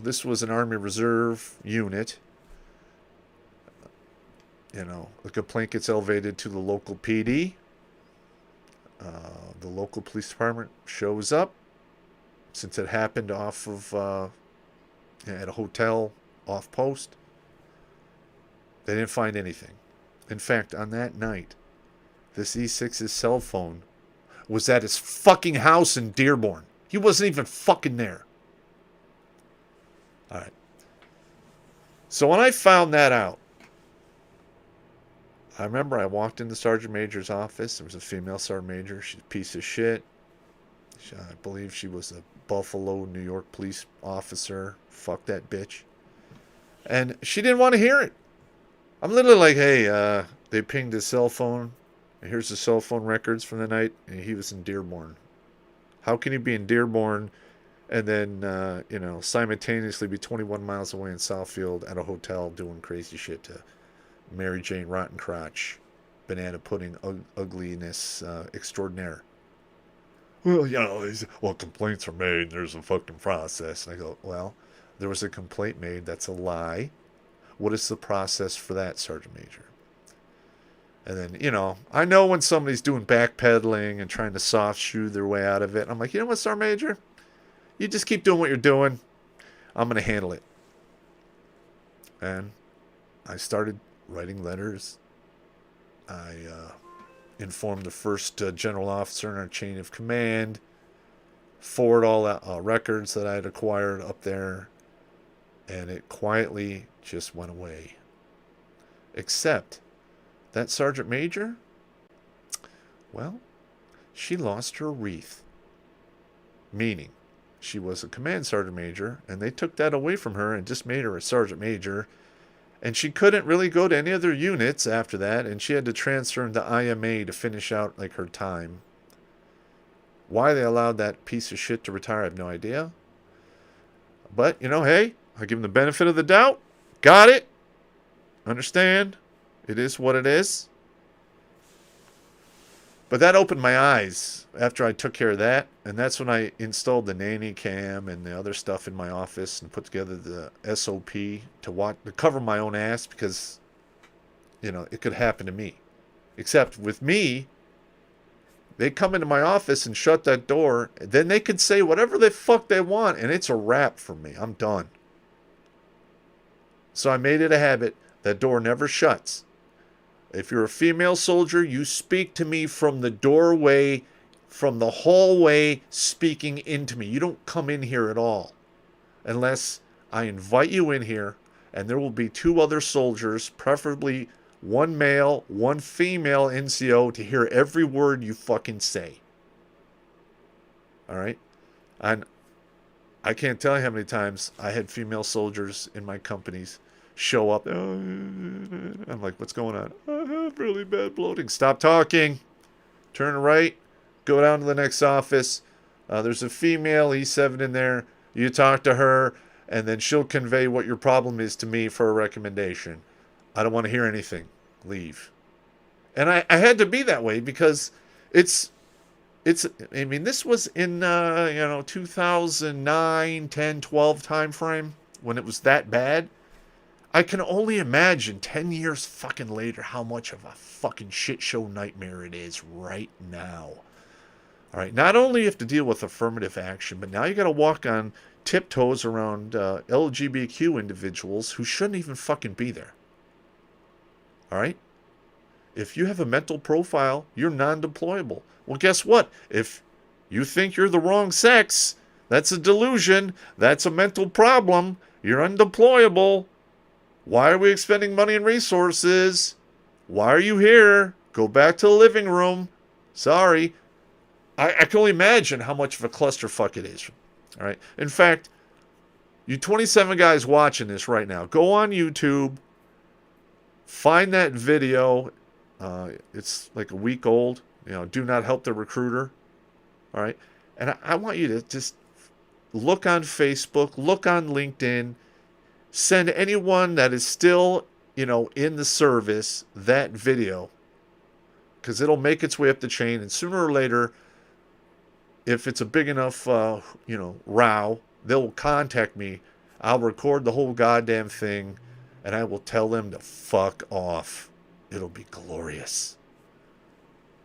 this was an Army Reserve unit. The complaint gets elevated to the local PD. The local police department shows up. Since it happened off of, at a hotel off post, they didn't find anything. In fact, on that night, this E6's cell phone was at his fucking house in Dearborn. He wasn't even fucking there. All right. So when I found that out, I remember I walked in the sergeant major's office. There was a female sergeant major. She's a piece of shit. I believe she was a Buffalo, New York police officer. Fuck that bitch. And she didn't want to hear it. I'm literally like, hey, they pinged his cell phone. And here's the cell phone records from the night. And he was in Dearborn. How can he be in Dearborn and then, simultaneously be 21 miles away in Southfield at a hotel doing crazy shit to Mary Jane Rotten Crotch, banana pudding ugliness extraordinaire? Well, complaints are made. There's a fucking process. And I go, well, there was a complaint made. That's a lie. What is the process for that, Sergeant Major? And then, I know when somebody's doing backpedaling and trying to soft shoe their way out of it. I'm like, you know what, Sergeant Major? You just keep doing what you're doing. I'm going to handle it. And I started writing letters. I informed the first general officer in our chain of command, forward all that records that I had acquired up there, and it quietly just went away. Except that sergeant major, well, she lost her wreath. Meaning, she was a command sergeant major, and they took that away from her and just made her a sergeant major. And she couldn't really go to any other units after that, and she had to transfer into IMA to finish out like her time. Why they allowed that piece of shit to retire, I have no idea. But, hey, I give them the benefit of the doubt. Got it. Understand. It is what it is. But that opened my eyes after I took care of that. And that's when I installed the nanny cam and the other stuff in my office and put together the SOP to cover my own ass because, it could happen to me. Except with me, they come into my office and shut that door. Then they could say whatever the fuck they want, and it's a wrap for me. I'm done. So I made it a habit. That door never shuts. If you're a female soldier, you speak to me from the doorway, from the hallway, speaking into me. You don't come in here at all. Unless I invite you in here, and there will be 2 other soldiers, preferably 1 male, 1 female NCO, to hear every word you fucking say. Alright? And I can't tell you how many times I had female soldiers in my companies show up. I'm like, what's going on? I have really bad bloating. Stop talking. Turn right. Go down to the next office. There's a female E7 in there. You talk to her, and then she'll convey what your problem is to me for a recommendation. I don't want to hear anything. Leave. And I had to be that way because this was in 2009, 10, 12 time frame when it was that bad. I can only imagine 10 years fucking later how much of a fucking shit show nightmare it is right now. All right, not only you have to deal with affirmative action, but now you got to walk on tiptoes around LGBTQ individuals who shouldn't even fucking be there. All right? If you have a mental profile, you're non-deployable. Well, guess what? If you think you're the wrong sex, that's a delusion. That's a mental problem. You're undeployable. Why are we expending money and resources? Why are you here? Go back to the living room. Sorry. I can only imagine how much of a clusterfuck it is. All right. In fact, you 27 guys watching this right now, go on YouTube, find that video. It's like a week old. Do not help the recruiter. All right. And I want you to just look on Facebook, look on LinkedIn, send anyone that is still, in the service that video, because it'll make its way up the chain, and sooner or later, if it's a big enough, row, they'll contact me. I'll record the whole goddamn thing, and I will tell them to fuck off. It'll be glorious.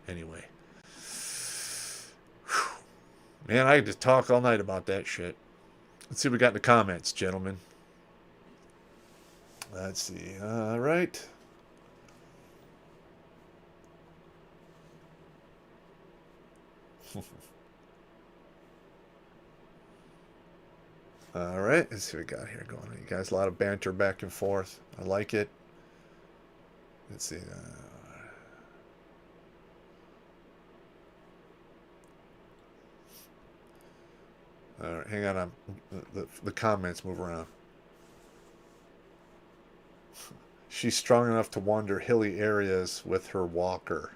Anyway. Whew. Man, I could just talk all night about that shit. Let's see what we got in the comments, gentlemen. Let's see. All right. All right. Let's see what we got here going on. You guys, a lot of banter back and forth. I like it. Let's see. All right. Hang on. The comments move around. She's strong enough to wander hilly areas with her walker.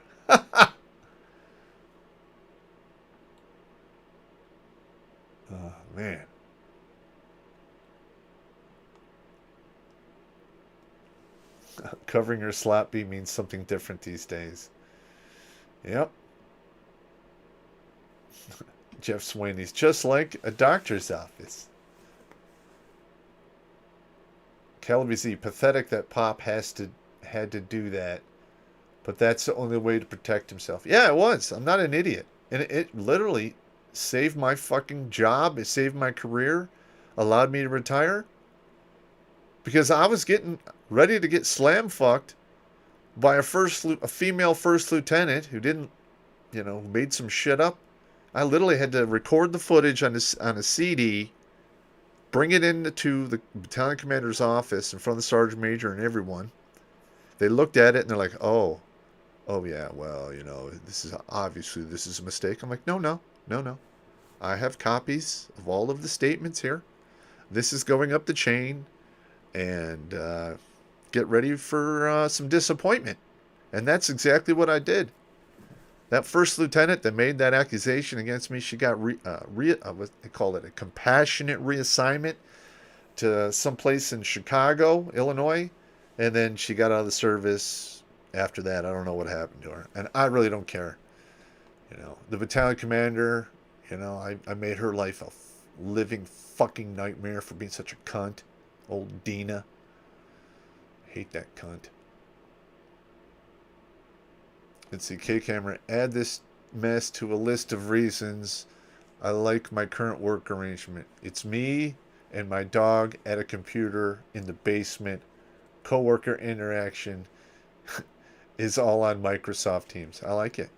Oh, man. Covering your slap bee means something different these days. Yep. Jeff Swaney's just like a doctor's office. Calvary Z, pathetic that Pop had to do that, but that's the only way to protect himself. Yeah, it was. I'm not an idiot, and it literally saved my fucking job. It saved my career, allowed me to retire, because I was getting ready to get slam fucked by a female first lieutenant who didn't, made some shit up. I literally had to record the footage on a CD. Bring it into the battalion commander's office in front of the sergeant major and everyone. They looked at it and they're like, oh yeah, well, this is a mistake. I'm like, no. I have copies of all of the statements here. This is going up the chain, and get ready for some disappointment. And that's exactly what I did. That first lieutenant that made that accusation against me, she got what they call it, a compassionate reassignment to someplace in Chicago, Illinois, and then she got out of the service after that. I don't know what happened to her, and I really don't care. The battalion commander, I made her life a living fucking nightmare for being such a cunt. Old Dina. I hate that cunt. Let's see, K-Camera, add this mess to a list of reasons I like my current work arrangement. It's me and my dog at a computer in the basement. Coworker interaction is all on Microsoft Teams. I like it.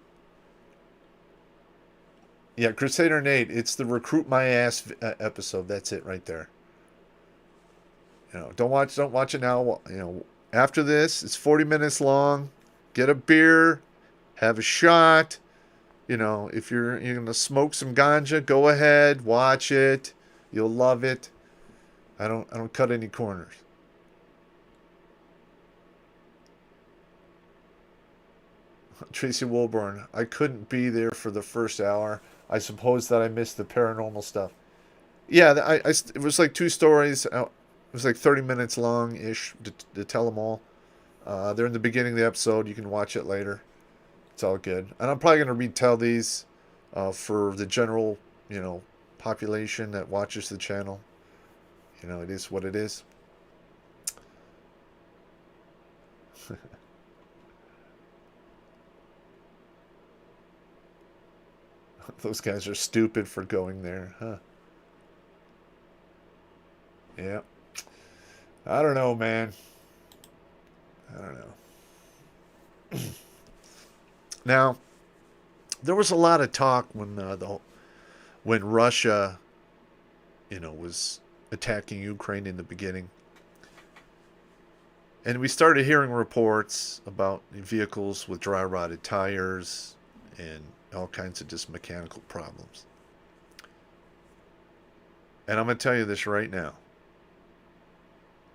Yeah, Crusader Nate, it's the recruit my ass episode. That's it right there. Don't watch it now. After this, it's 40 minutes long. Get a beer, have a shot. If you're gonna smoke some ganja, go ahead, watch it. You'll love it. I don't cut any corners. Tracy Wilburn, I couldn't be there for the first hour. I suppose that I missed the paranormal stuff. Yeah, it was like 2 stories. It was like 30 minutes long-ish to tell them all. They're in the beginning of the episode. You can watch it later. It's all good. And I'm probably going to retell these for the general, population that watches the channel. It is what it is. Those guys are stupid for going there, huh? Yeah. I don't know, man. I don't know. Now, there was a lot of talk when Russia, was attacking Ukraine in the beginning. And we started hearing reports about vehicles with dry rotted tires and all kinds of just mechanical problems. And I'm going to tell you this right now.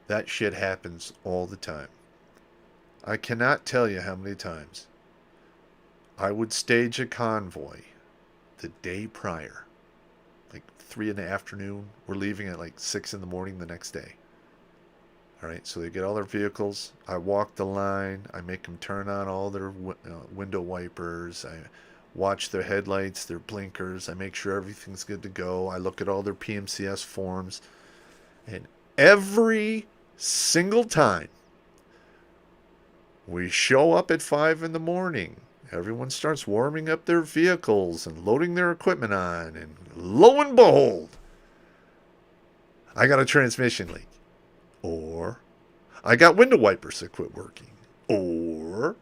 That shit happens all the time. I cannot tell you how many times I would stage a convoy the day prior, like 3 in the afternoon. We're leaving at like 6 in the morning the next day. All right, so they get all their vehicles. I walk the line. I make them turn on all their window wipers. I watch their headlights, their blinkers. I make sure everything's good to go. I look at all their PMCS forms. And every single time we show up at 5 in the morning, everyone starts warming up their vehicles and loading their equipment on. And lo and behold, I got a transmission leak. Or I got window wipers that quit working. Or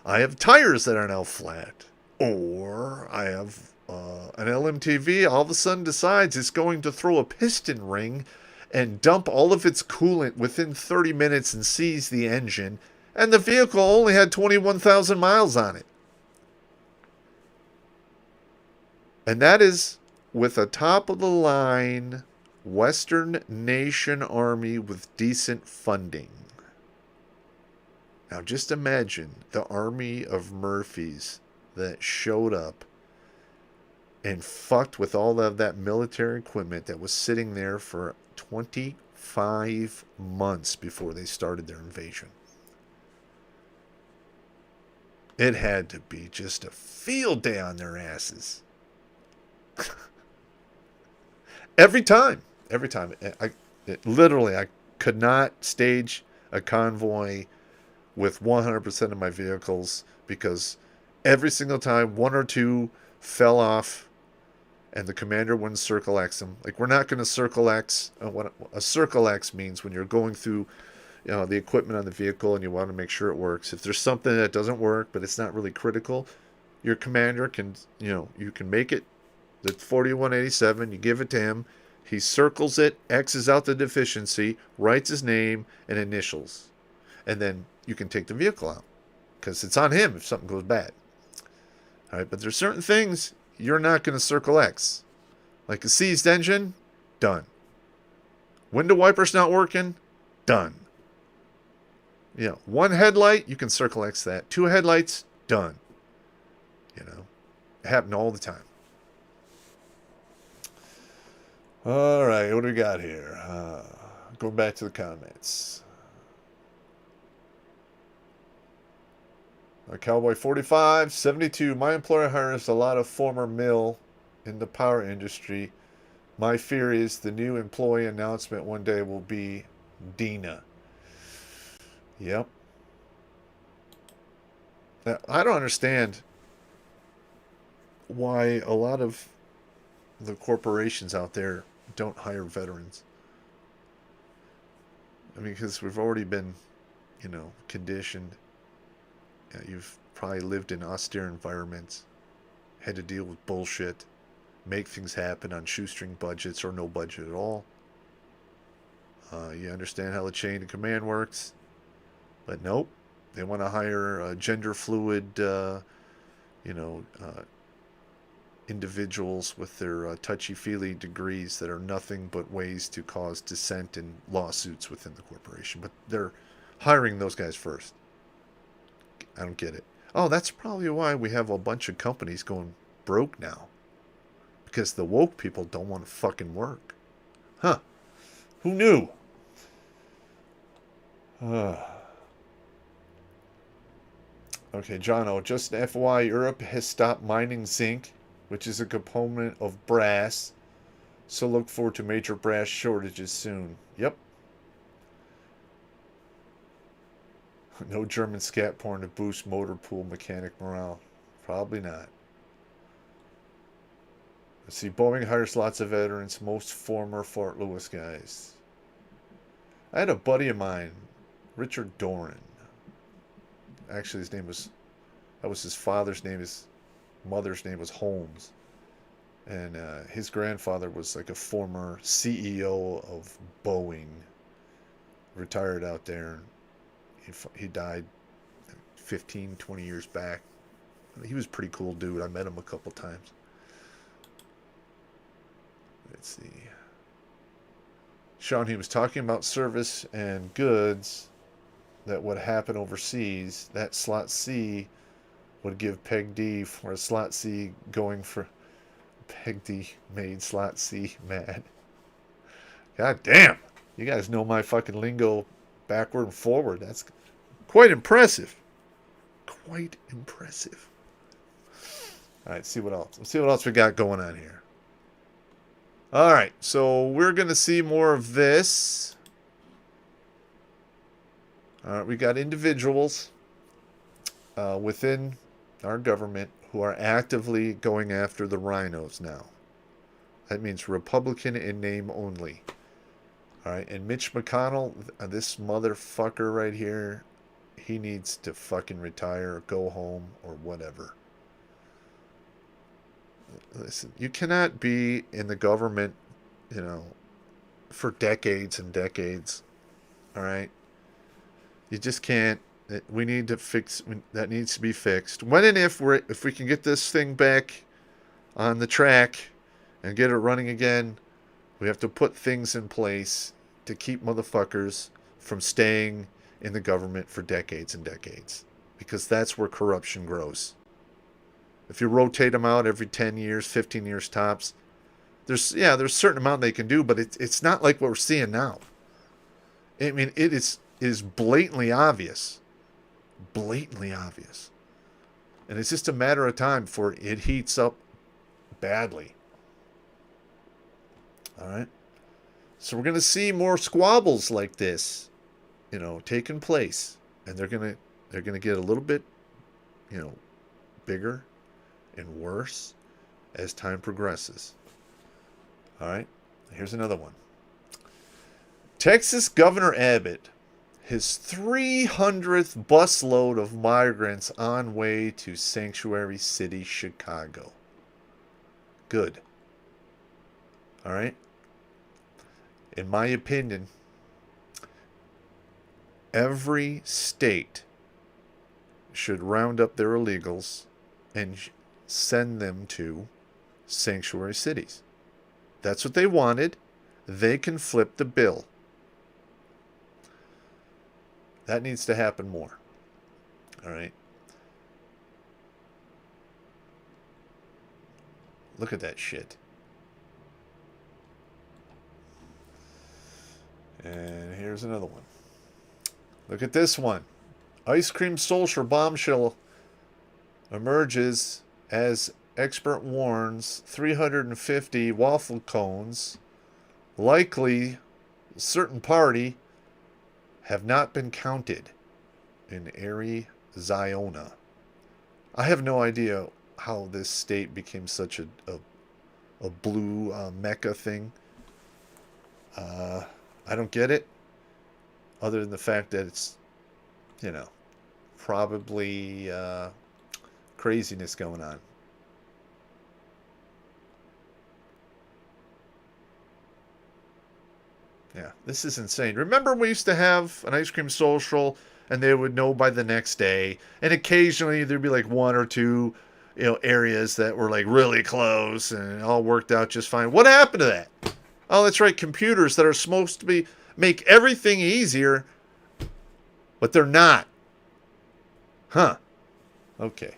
I have tires that are now flat. Or I have an LMTV all of a sudden decides it's going to throw a piston ring and dump all of its coolant within 30 minutes and seize the engine. And the vehicle only had 21,000 miles on it. And that is with a top-of-the-line Western nation army with decent funding. Now just imagine the army of Murphys that showed up and fucked with all of that military equipment that was sitting there for 25 months before they started their invasion. It had to be just a field day on their asses. Every time. Literally, I could not stage a convoy with 100% of my vehicles because every single time 1 or 2 fell off and the commander wouldn't circle X them. Like, we're not going to circle X. What a circle X means when you're going through the equipment on the vehicle and you want to make sure it works. If there's something that doesn't work but it's not really critical, your commander can, you can make it the 4187, you give it to him. He circles it, X's out the deficiency, writes his name and initials. And then you can take the vehicle out. Because it's on him if something goes bad. Alright, but there's certain things you're not going to circle X. Like a seized engine, done. Window wiper's not working, done. Yeah, one headlight, you can circle X that. Two headlights, done. You know, it happened all the time. All right, what do we got here? Going back to the comments. Cowboy 45, 72. My employer hires a lot of former mill in the power industry. My fear is the new employee announcement one day will be Dina. Yep. Now, I don't understand why a lot of the corporations out there don't hire veterans. I mean, because we've already been, conditioned. You've probably lived in austere environments, had to deal with bullshit, make things happen on shoestring budgets or no budget at all. You understand how the chain of command works, but nope. They want to hire gender fluid, individuals with their touchy-feely degrees that are nothing but ways to cause dissent and lawsuits within the corporation. But they're hiring those guys first. I don't get it. Oh, that's probably why we have a bunch of companies going broke now. Because the woke people don't want to fucking work. Huh. Who knew? Okay, Jono, just an FYI, Europe has stopped mining zinc, which is a component of brass. So look forward to major brass shortages soon. Yep. No German scat porn to boost motor pool mechanic morale. Probably not. Let's see, Boeing hires lots of veterans, most former Fort Lewis guys. I had a buddy of mine, Richard Doran. Actually, that was his father's name. His mother's name was Holmes. And his grandfather was like a former CEO of Boeing. Retired out there. He died 15, 20 years back. He was a pretty cool dude. I met him a couple times. Let's see. Sean, he was talking about service and goods that would happen overseas. That slot C would give Peg D for a slot C going for Peg D made slot C mad. God damn. You guys know my fucking lingo backward and forward. That's quite impressive. Quite impressive. All right, see what else. Let's see what else we got going on here. All right, so we're going to see more of this. All right, we got individuals within our government who are actively going after the rhinos now. That means Republican in name only. All right, and Mitch McConnell, this motherfucker right here, he needs to fucking retire or go home or whatever. Listen, you cannot be in the government, for decades and decades. All right? You just can't. We need to fix that. Needs to be fixed. When and if we can get this thing back on the track and get it running again, we have to put things in place to keep motherfuckers from staying in the government for decades and decades, because that's where corruption grows. If you rotate them out every 10 years, 15 years tops, there's a certain amount they can do, but it's not like what we're seeing now. I mean, it is blatantly obvious. Blatantly obvious. And it's just a matter of time before it heats up badly. All right? So we're going to see more squabbles like this, taking place. And they're going to get a little bit, bigger and worse as time progresses. All right, here's another one. Texas Governor Abbott, his 300th busload of migrants on way to sanctuary city Chicago. Good. All right. In my opinion, every state should round up their illegals and send them to sanctuary cities. That's what they wanted. They can flip the bill. That needs to happen more. All right. Look at that shit. And here's another one. Look at this one. Ice cream social bombshell emerges as expert warns 350 waffle cones, likely certain party, have not been counted in Arizona. I have no idea how this state became such a blue mecca thing. I don't get it, other than the fact that it's, you know, probably craziness going on. Yeah, this is insane. Remember, we used to have an ice cream social, and they would know by the next day, and occasionally there'd be like one or two, areas that were like really close, and it all worked out just fine. What happened to that? Oh, that's right, computers that are supposed to be make everything easier, but they're not. Huh. Okay.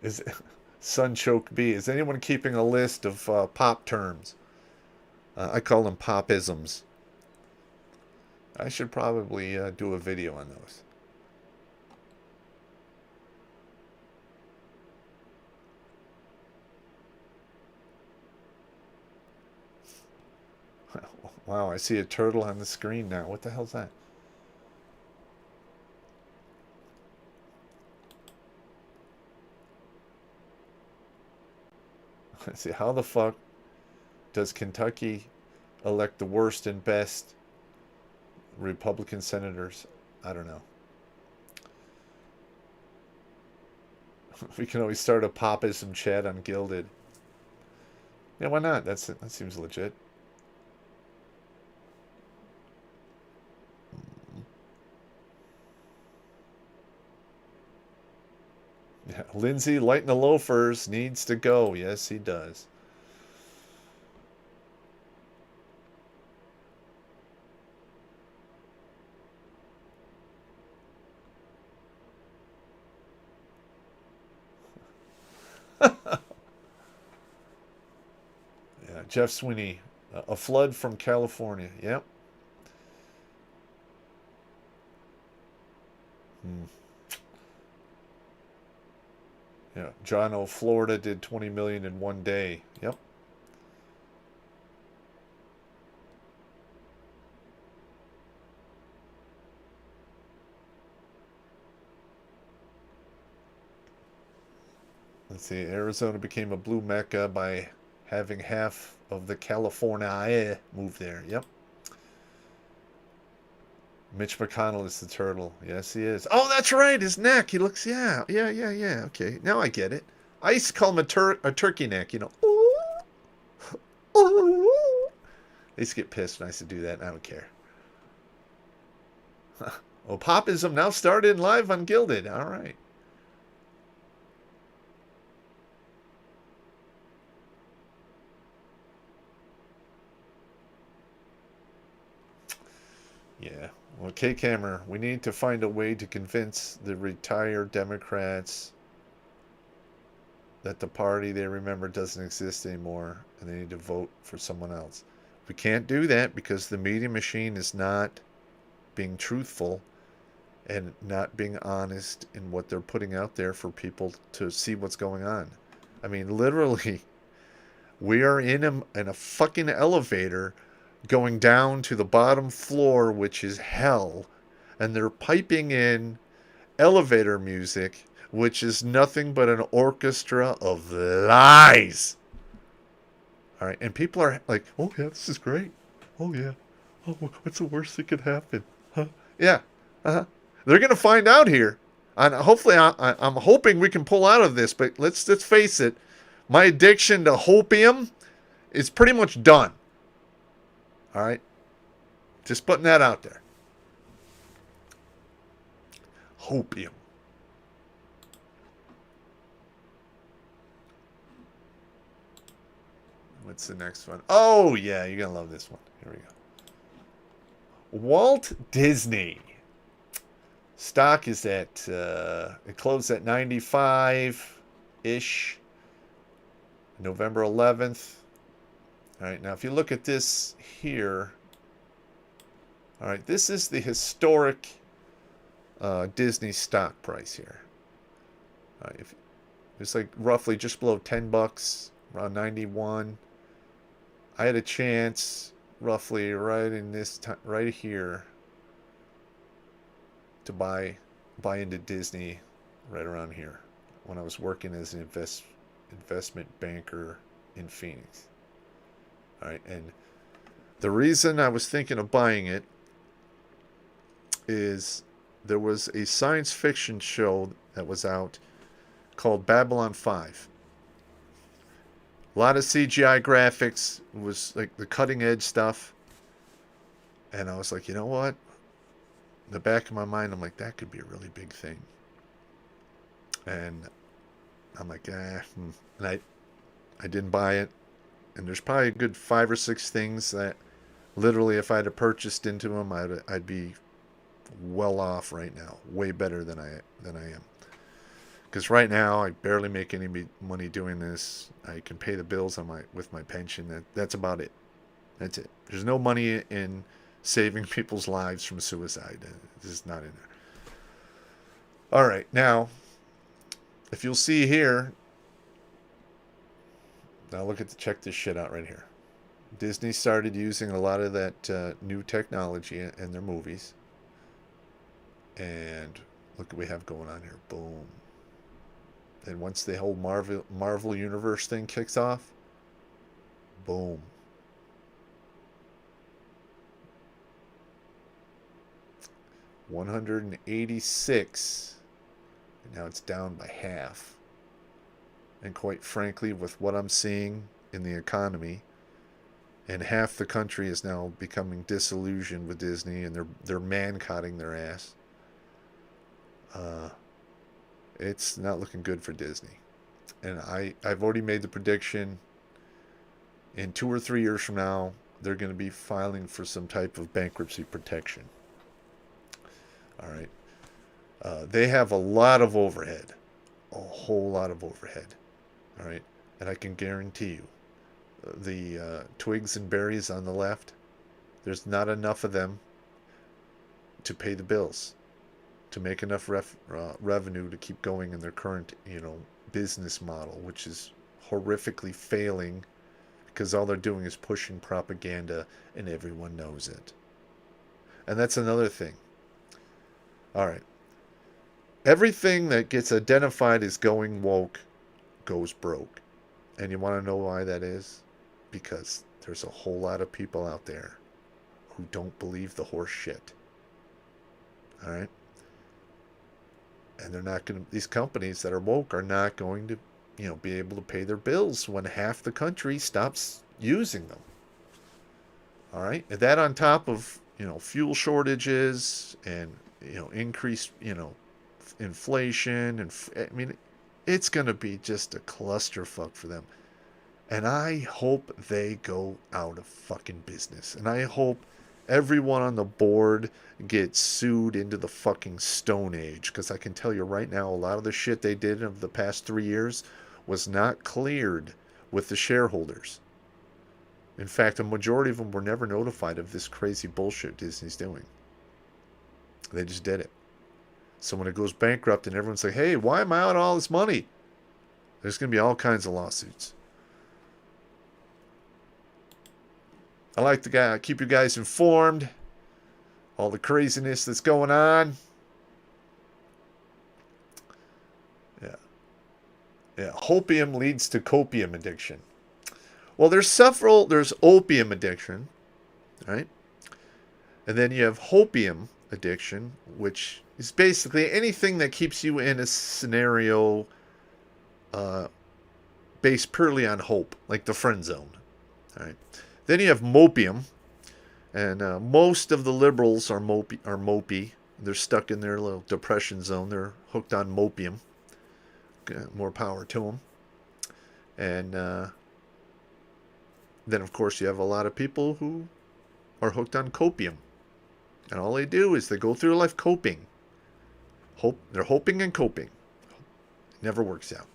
Is Sunchoke B? Is anyone keeping a list of pop terms? I call them popisms. I should probably do a video on those. Wow, I see a turtle on the screen now. What the hell's that? Let's see, how the fuck does Kentucky elect the worst and best Republican senators? I don't know. We can always start a popism chat on Gilded. Yeah, why not? That seems legit. Yeah, Lindsay, lighten the loafers, needs to go. Yes, he does. Yeah, Jeff Sweeney, a flood from California. Yep. Hmm. Yeah, John O. Florida did 20 million in one day. Yep. Let's see. Arizona became a blue mecca by having half of the California move there. Yep. Mitch McConnell is the turtle. Yes, he is. Oh, that's right. His neck. He looks. Yeah. Yeah. Yeah. Yeah. Okay. Now I get it. I used to call him a turkey neck. Ooh, ooh. They used to get pissed when I used to do that. And I don't care. Oh, Popism now started live on Gilded. All right. Yeah. Well, K-Camera, we need to find a way to convince the retired Democrats that the party they remember doesn't exist anymore and they need to vote for someone else. We can't do that because the media machine is not being truthful and not being honest in what they're putting out there for people to see what's going on. I mean, literally, we are in a fucking elevator going down to the bottom floor, which is hell, and they're piping in elevator music, which is nothing but an orchestra of lies. All right, and people are like, "Oh yeah, this is great. Oh yeah. Oh, what's the worst that could happen? Huh? Yeah. Uh-huh. They're gonna find out here, and hopefully, I'm hoping we can pull out of this. But let's face it, my addiction to hopium is pretty much done. All right, just putting that out there. Hopium. What's the next one? Oh, yeah, you're going to love this one. Here we go. Walt Disney. Stock is at, it closed at 95-ish, November 11th. All right, now if you look at this here, all right, this is the historic Disney stock price here. All right, if it's like roughly just below $10, around 91. I had a chance roughly right in this time, right here, to buy into Disney right around here when I was working as an investment banker in Phoenix. All right, and the reason I was thinking of buying it is there was a science fiction show that was out called Babylon 5. A lot of CGI graphics. It was like the cutting edge stuff. And I was like, you know what? In the back of my mind, I'm like, that could be a really big thing. And I'm like, And I didn't buy it. And there's probably a good 5 or 6 things that literally if I had purchased into them, I'd be well off right now. Way better than I am. Because right now I barely make any money doing this. I can pay the bills with my pension. That's about it. That's it. There's no money in saving people's lives from suicide. This is not in there. All right, now, if you'll see here, now check this shit out right here. Disney started using a lot of that new technology in their movies. And look what we have going on here. Boom. And once the whole Marvel Universe thing kicks off, boom. $186. And now it's down by half. And quite frankly, with what I'm seeing in the economy, and half the country is now becoming disillusioned with Disney, and they're man-cutting their ass. It's not looking good for Disney. And I've already made the prediction, in 2 or 3 years from now, they're going to be filing for some type of bankruptcy protection. All right. They have a lot of overhead. A whole lot of overhead. All right. And I can guarantee you, the twigs and berries on the left, there's not enough of them to pay the bills, to make enough revenue to keep going in their current, business model, which is horrifically failing because all they're doing is pushing propaganda and everyone knows it. And that's another thing. All right. Everything that gets identified as going woke goes broke. And you want to know why that is? Because there's a whole lot of people out there who don't believe the horse shit. All right? And they're not going to, these companies that are woke are not going to, be able to pay their bills when half the country stops using them. All right? And that on top of, fuel shortages and, increased, inflation. And it's going to be just a clusterfuck for them. And I hope they go out of fucking business. And I hope everyone on the board gets sued into the fucking Stone Age. Because I can tell you right now, a lot of the shit they did over the past 3 years was not cleared with the shareholders. In fact, a majority of them were never notified of this crazy bullshit Disney's doing. They just did it. So when it goes bankrupt and everyone's like, hey, why am I out all this money? There's going to be all kinds of lawsuits. I like to keep you guys informed. All the craziness that's going on. Yeah. Hopium leads to copium addiction. Well, there's opium addiction, right? And then you have hopium addiction, which is basically anything that keeps you in a scenario based purely on hope, like the friend zone. All right. Then you have mopium, and most of the liberals are mopey. They're stuck in their little depression zone. They're hooked on mopium. More power to them. And Then, of course, you have a lot of people who are hooked on copium. And all they do is they go through life coping. They're hoping and coping. Never works out.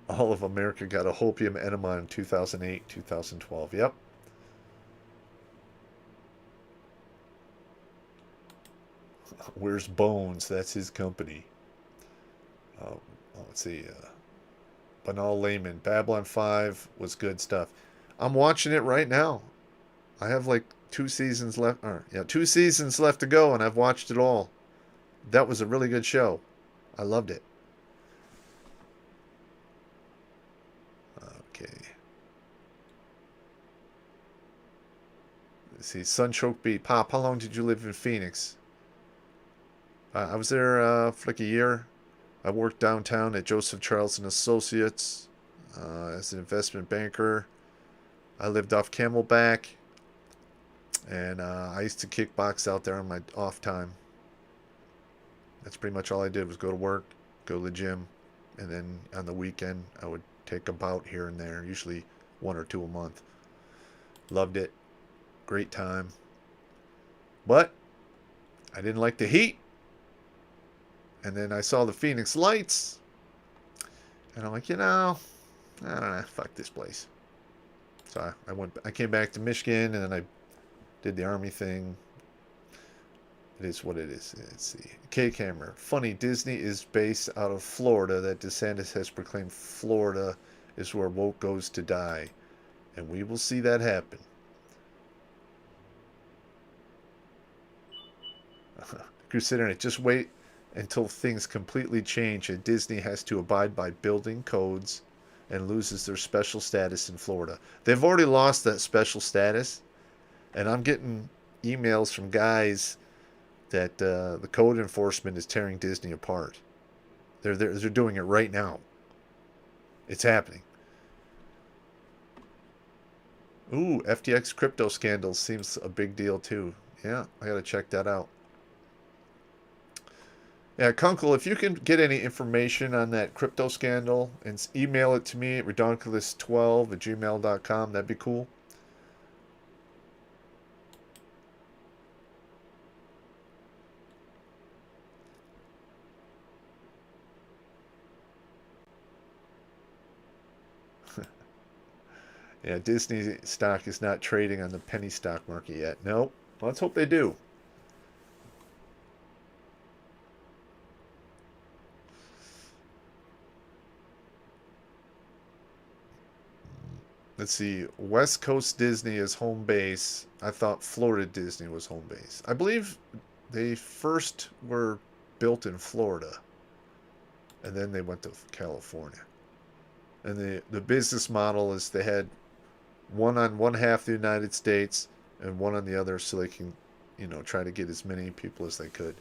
All of America got a hopium enema in 2008, 2012. Yep. Where's Bones? That's his company. Let's see. Banal Layman. Babylon 5 was good stuff. I'm watching it right now. I have like 2 seasons left. Or, yeah, 2 seasons left to go, and I've watched it all. That was a really good show. I loved it. Okay. Let's see. Sunchoke B. Pop, how long did you live in Phoenix? I was there for like a year. I worked downtown at Joseph Charles and Associates as an investment banker. I lived off Camelback, and I used to kickbox out there on my off time. That's pretty much all I did was go to work, go to the gym, and then on the weekend I would take a bout here and there, usually 1 or 2 a month. Loved it. Great time. But I didn't like the heat. And then I saw the Phoenix Lights. And I'm like, fuck this place. So I came back to Michigan, and then I did the Army thing. It is what it is. Let's see. K-Camera. Funny, Disney is based out of Florida. That DeSantis has proclaimed Florida is where woke goes to die. And we will see that happen. Crusader, just wait until things completely change and Disney has to abide by building codes and loses their special status in Florida. They've already lost that special status, and I'm getting emails from guys that the code enforcement is tearing Disney apart. They're doing it right now. It's happening. Ooh, FTX crypto scandal seems a big deal too. Yeah, I gotta check that out. Yeah, Kunkel, if you can get any information on that crypto scandal and email it to me at redonkulas12@gmail.com, that'd be cool. Yeah, Disney stock is not trading on the penny stock market yet. Nope. Let's hope they do. Let's see. West Coast Disney is home base. I thought Florida Disney was home base. I believe they first were built in Florida, and then they went to California. And the business model is they had one on one half the United States and one on the other, so they can, try to get as many people as they could.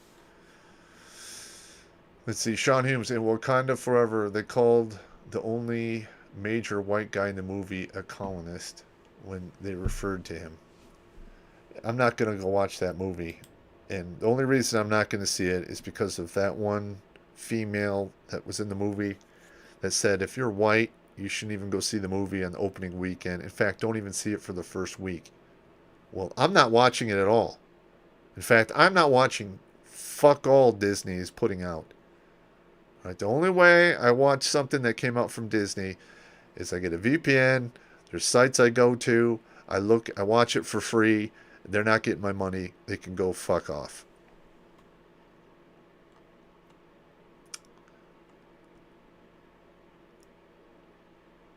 Let's see. Sean Humes in Wakanda Forever. They called the only major white guy in the movie a colonist when they referred to him. I'm not going to go watch that movie. And the only reason I'm not going to see it is because of that one female that was in the movie that said, if you're white, you shouldn't even go see the movie on the opening weekend. In fact, don't even see it for the first week. Well, I'm not watching it at all. In fact, I'm not watching fuck all Disney is putting out. Right, the only way I watch something that came out from Disney is I get a VPN. There's sites I go to. I watch it for free. They're not getting my money. They can go fuck off.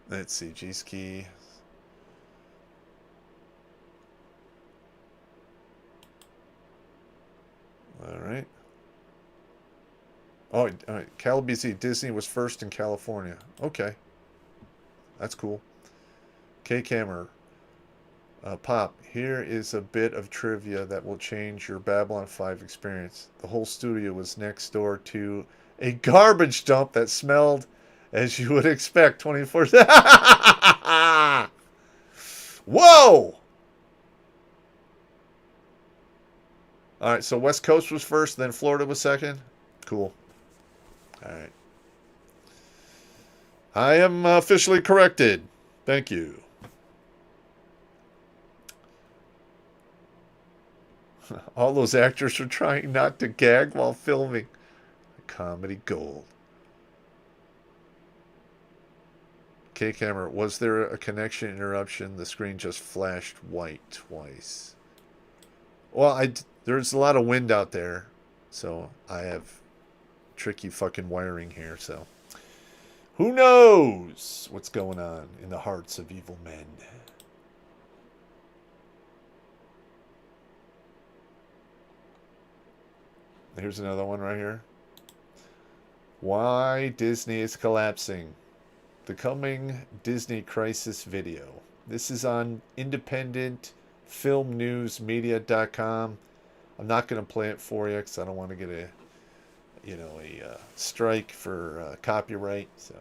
Let's see, G-Ski. All right. Oh, all right. CalBZ, Disney was first in California. Okay. That's cool. K-Camera. Pop, here is a bit of trivia that will change your Babylon 5 experience. The whole studio was next door to a garbage dump that smelled as you would expect 24/7. Whoa! All right, so West Coast was first, then Florida was second. Cool. All right. I am officially corrected. Thank you. All those actors are trying not to gag while filming. Comedy gold. K-Camera, was there a connection interruption? The screen just flashed white twice. Well, there's a lot of wind out there, so I have tricky fucking wiring here, so who knows what's going on in the hearts of evil men. Here's another one right here. Why Disney is collapsing. The coming Disney crisis video. This is on independentfilmnewsmedia.com. I'm not going to play it for you because I don't want to get a strike for copyright. So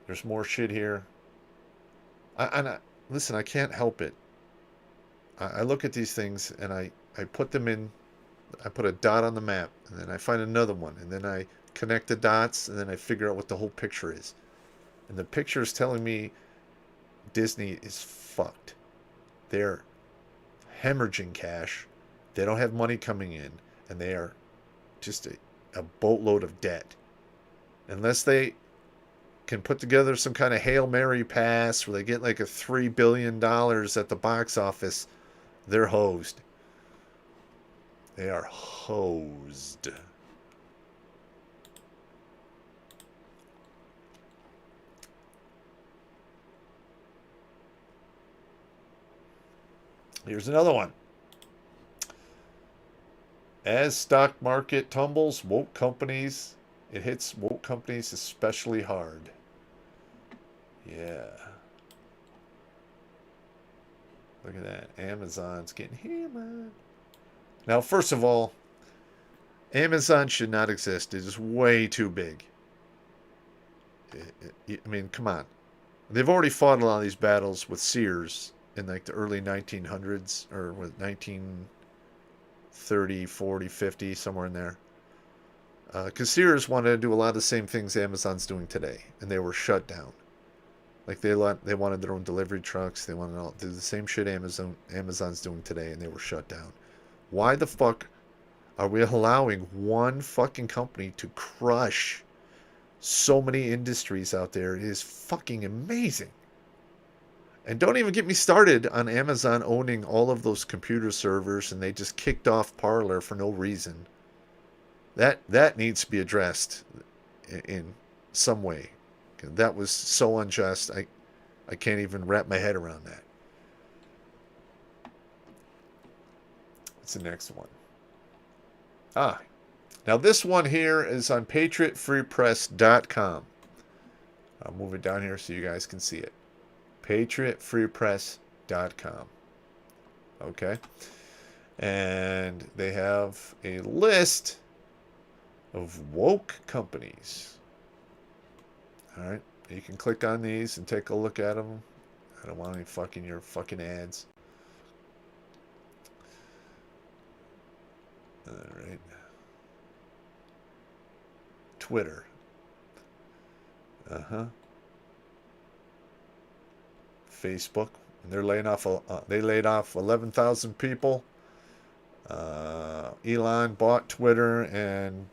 there's more shit here. Listen, I can't help it. I look at these things and I put them in. I put a dot on the map and then I find another one and then I connect the dots and then I figure out what the whole picture is. And the picture is telling me Disney is fucked. They're hemorrhaging cash. They don't have money coming in and they are just a boatload of debt. Unless they can put together some kind of Hail Mary pass where they get like a $3 billion at the box office, they're hosed. They are hosed. Here's another one. As stock market tumbles, it hits woke companies especially hard. Yeah. Look at that. Amazon's getting hammered. Now, first of all, Amazon should not exist. It is way too big. I mean, come on. They've already fought a lot of these battles with Sears in like the early 1900s or with 1930, 40, 50, somewhere in there. Because Sears wanted to do a lot of the same things Amazon's doing today, and they were shut down. Like they wanted their own delivery trucks. They wanted to do the same shit Amazon's doing today, and they were shut down. Why the fuck are we allowing one fucking company to crush so many industries out there? It is fucking amazing. And don't even get me started on Amazon owning all of those computer servers and they just kicked off Parler for no reason. That needs to be addressed in some way. That was so unjust. I can't even wrap my head around that. What's the next one? Now this one here is on patriotfreepress.com. I'll move it down here so you guys can see it. patriotfreepress.com. Okay. And they have a list of woke companies. All right. You can click on these and take a look at them. I don't want any your fucking ads. All right. Twitter. Facebook. They're laying off. They laid off 11,000 people. Elon bought Twitter and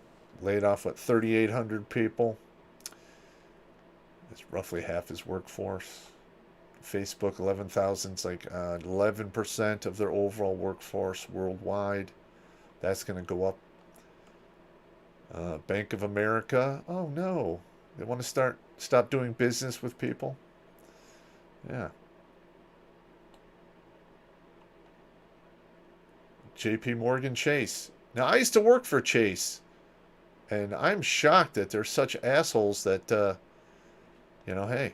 laid off 3,800 people. It's roughly half his workforce. Facebook, 11,000 is like 11% of their overall workforce worldwide. That's going to go up. Bank of America. Oh no, they want to stop doing business with people. Yeah. J.P. Morgan Chase. Now I used to work for Chase, and I'm shocked that they're such assholes that, hey.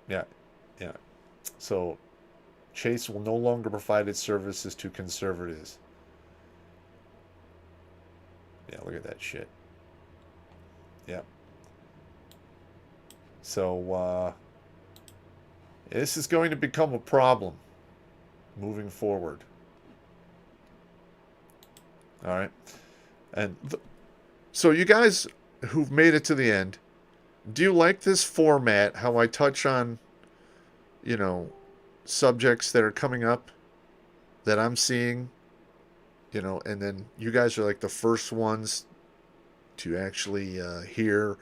Yeah. So, Chase will no longer provide its services to conservatives. Yeah, look at that shit. Yeah. So, this is going to become a problem. moving forward. All right. And so you guys who've made it to the end, do you like this format, how I touch on, you know, subjects that are coming up that I'm seeing, and then you guys are like the first ones to actually hear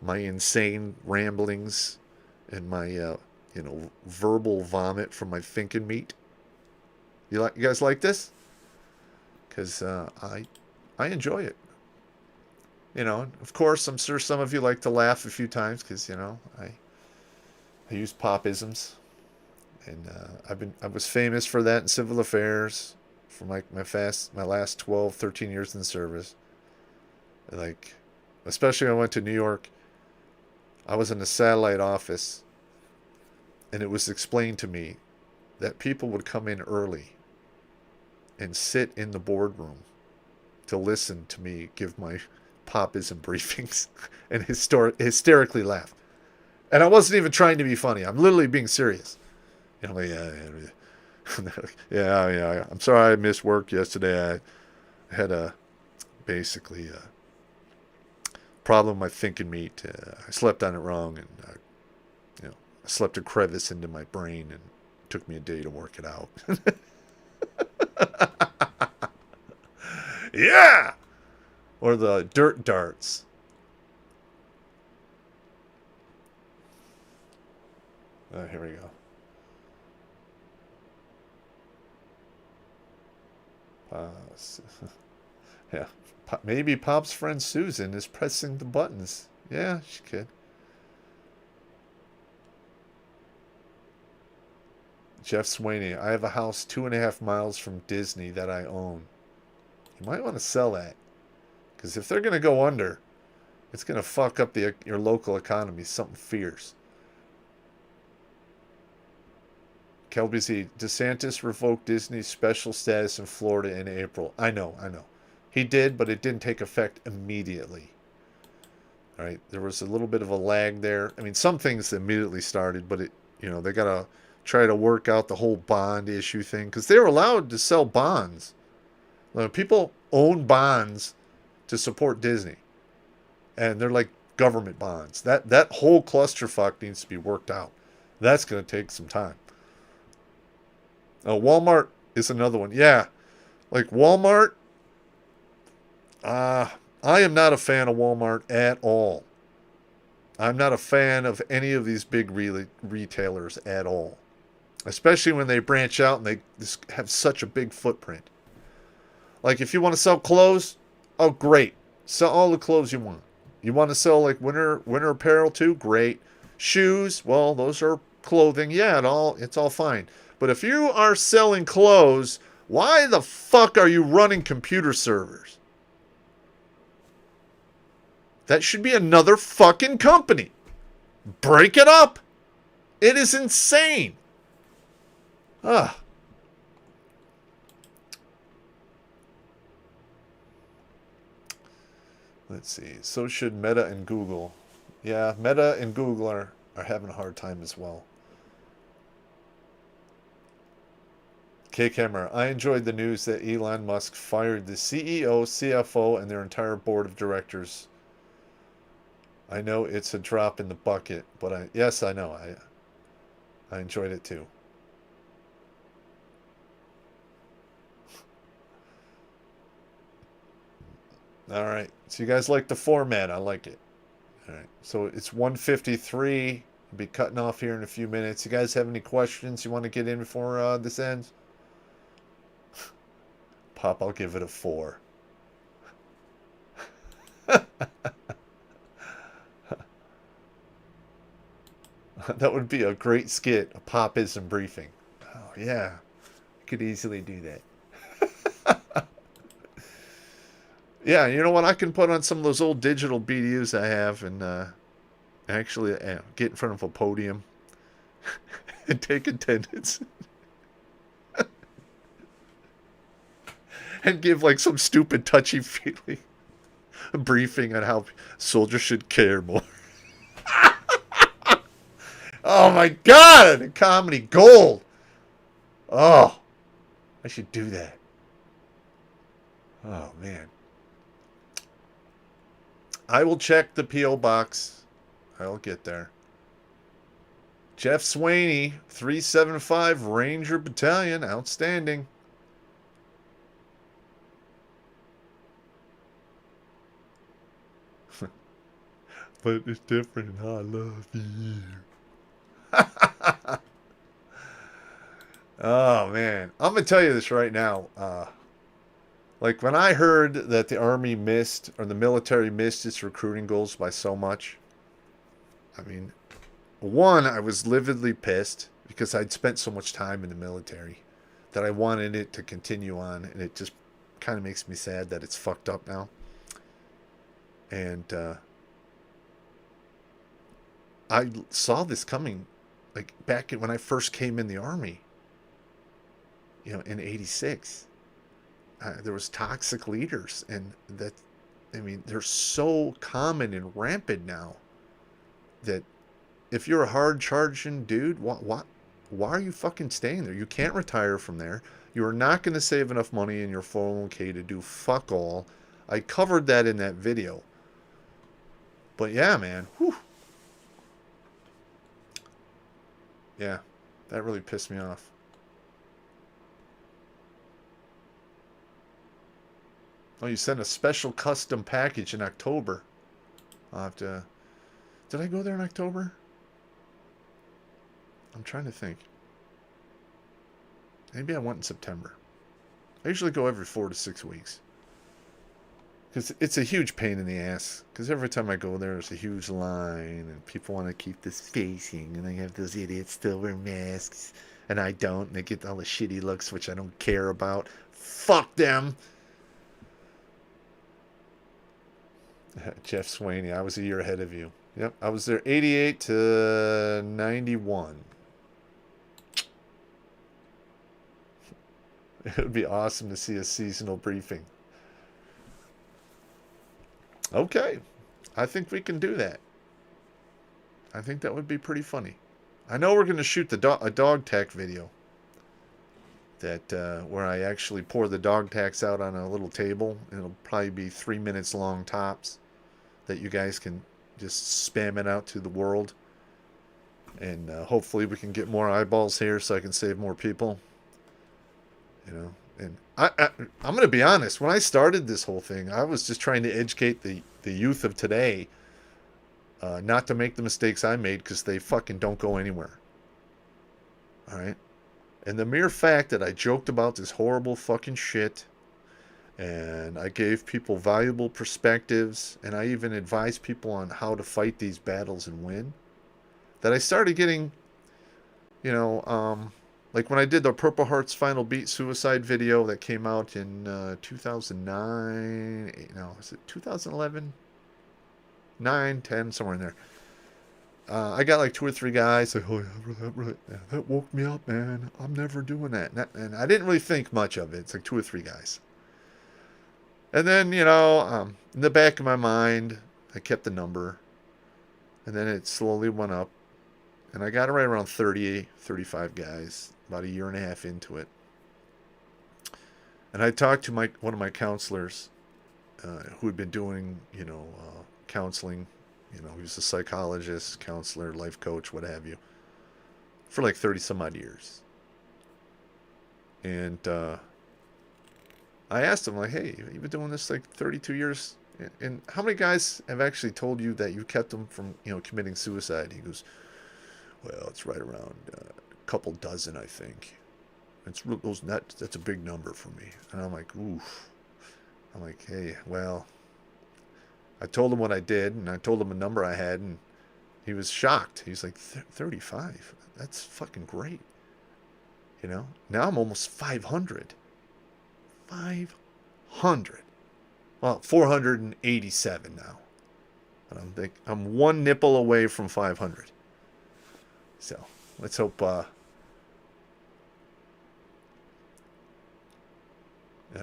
my insane ramblings and my, verbal vomit from my thinking meat? You guys like this? Because I enjoy it. Of course, I'm sure some of you like to laugh a few times because I use popisms, and I was famous for that in civil affairs for my last 12, 13 years in the service. Like, especially when I went to New York, I was in a satellite office, and it was explained to me that people would come in early and sit in the boardroom to listen to me give my popism briefings and hysterically laugh. And I wasn't even trying to be funny. I'm literally being serious. Like, yeah. I'm sorry I missed work yesterday. I had basically a problem with my thinking meat. I slept on it wrong, and I slept a crevice into my brain, and it took me a day to work it out. Yeah! Or the dirt darts. Here we go. Yeah. Maybe Pop's friend Susan is pressing the buttons. Yeah, she could. Jeff Swaney, I have a house 2.5 miles from Disney that I own. You might want to sell that. Because if they're going to go under, it's going to fuck up your local economy. Something fierce. Kelby Z, DeSantis revoked Disney's special status in Florida in April. I know. He did, but it didn't take effect immediately. All right, there was a little bit of a lag there. I mean, some things immediately started, but they got to try to work out the whole bond issue thing because they're allowed to sell bonds. People own bonds to support Disney, and they're like government bonds. That whole clusterfuck needs to be worked out. That's going to take some time. Walmart is another one. Yeah, like Walmart. I am not a fan of Walmart at all. I'm not a fan of any of these big retailers at all, especially when they branch out and they just have such a big footprint. Like if you want to sell clothes, oh great, sell all the clothes you want. You want to sell like winter apparel too, great. Shoes, well, those are clothing. Yeah, it's all fine. But if you are selling clothes, why the fuck are you running computer servers? That should be another fucking company. Break it up. It is insane. Let's see. So should Meta and Google. Yeah, Meta and Google are having a hard time as well. K. Kemmer, I enjoyed the news that Elon Musk fired the CEO, CFO, and their entire board of directors. I know it's a drop in the bucket, but yes, I know. I enjoyed it too. All right. So you guys like the format? I like it. All right. So it's 1:53. I'll be cutting off here in a few minutes. You guys have any questions you want to get in before this ends? Pop, I'll give it a 4. That would be a great skit, a popism briefing. Oh, yeah. I could easily do that. Yeah, you know what? I can put on some of those old digital BDUs I have and actually get in front of a podium and take attendance. And give like some stupid touchy-feely briefing on how soldiers should care more. Oh my God, comedy gold. Oh, I should do that. Oh, man. I will check the P.O. box. I'll get there. Jeff Swaney, 375 Ranger Battalion. Outstanding. But it's different. I love you. Oh, man. I'm going to tell you this right now. Like when I heard that the Army missed, or the military missed its recruiting goals by so much, I mean, one, I was lividly pissed because I'd spent so much time in the military that I wanted it to continue on, and it just kind of makes me sad that it's fucked up now. And I saw this coming, like back when I first came in the Army, in '86. There was toxic leaders, and that, I mean, they're so common and rampant now that if you're a hard charging dude, why are you fucking staying there? You can't retire from there. You are not going to save enough money in your 401k to do fuck all. I covered that in that video. But yeah, man. Whew. Yeah, that really pissed me off. Oh, you sent a special custom package in October. I'll have to... Did I go there in October? I'm trying to think. Maybe I went in September. I usually go every 4 to 6 weeks. Because it's a huge pain in the ass. Because every time I go there, there's a huge line. And people want to keep the spacing. And they have those idiots still wear masks. And I don't. And they get all the shitty looks, which I don't care about. Fuck them. Jeff Swaney, I was a year ahead of you. Yep, I was there 88 to 91. It would be awesome to see a seasonal briefing. Okay, I think we can do that. I think that would be pretty funny. I know we're going to shoot a dog tack video. That where I actually pour the dog tacks out on a little table. It'll probably be 3 minutes long tops. That you guys can just spam it out to the world. And hopefully we can get more eyeballs here so I can save more people. And I'm going to be honest. When I started this whole thing, I was just trying to educate the youth of today not to make the mistakes I made because they fucking don't go anywhere. All right? And the mere fact that I joked about this horrible fucking shit, and I gave people valuable perspectives, and I even advised people on how to fight these battles and win, that I started getting, like when I did the Purple Heart's Final Beat suicide video that came out in 2009, no, is it 2011? 9, 10, somewhere in there. I got like 2 or 3 guys like, oh yeah, that woke me up, man. I'm never doing that. And I didn't really think much of it. It's like 2 or 3 guys. And then, in the back of my mind, I kept the number. And then it slowly went up. And I got it right around 30, 35 guys, about a year and a half into it. And I talked to one of my counselors who had been doing, counseling. He was a psychologist, counselor, life coach, what have you, for like 30 some odd years. And I asked him, like, hey, you've been doing this like 32 years? And how many guys have actually told you that you kept them from, committing suicide? He goes, well, it's right around a couple dozen, I think. That's a big number for me. And I'm like, oof. I'm like, hey, well, I told him what I did, and I told him a number I had, and he was shocked. He's like, 35? That's fucking great. Now I'm almost 500. 500. Well, 487 now. But I'm one nipple away from 500. So let's hope.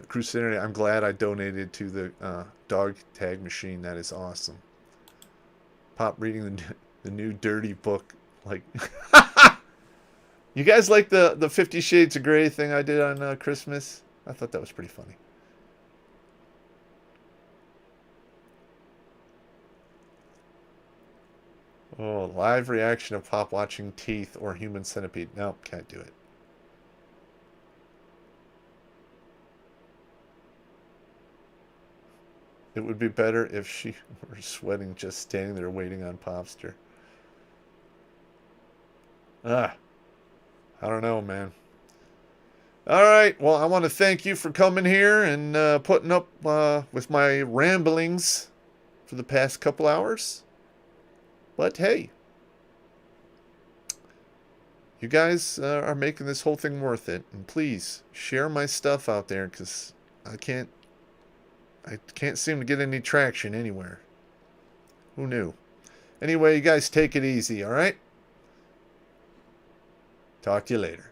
Crusader, I'm glad I donated to the dog tag machine. That is awesome. Pop reading the new dirty book, like You guys like the 50 Shades of Grey thing I did on Christmas? I thought that was pretty funny. Oh, live reaction of Pop watching Teeth or Human Centipede. No, can't do it. It would be better if she were sweating just standing there waiting on Popster. Ah, I don't know, man. All right. Well, I want to thank you for coming here and putting up with my ramblings for the past couple hours. But hey, you guys are making this whole thing worth it. And please share my stuff out there because I can't seem to get any traction anywhere. Who knew? Anyway, you guys take it easy, all right? Talk to you later.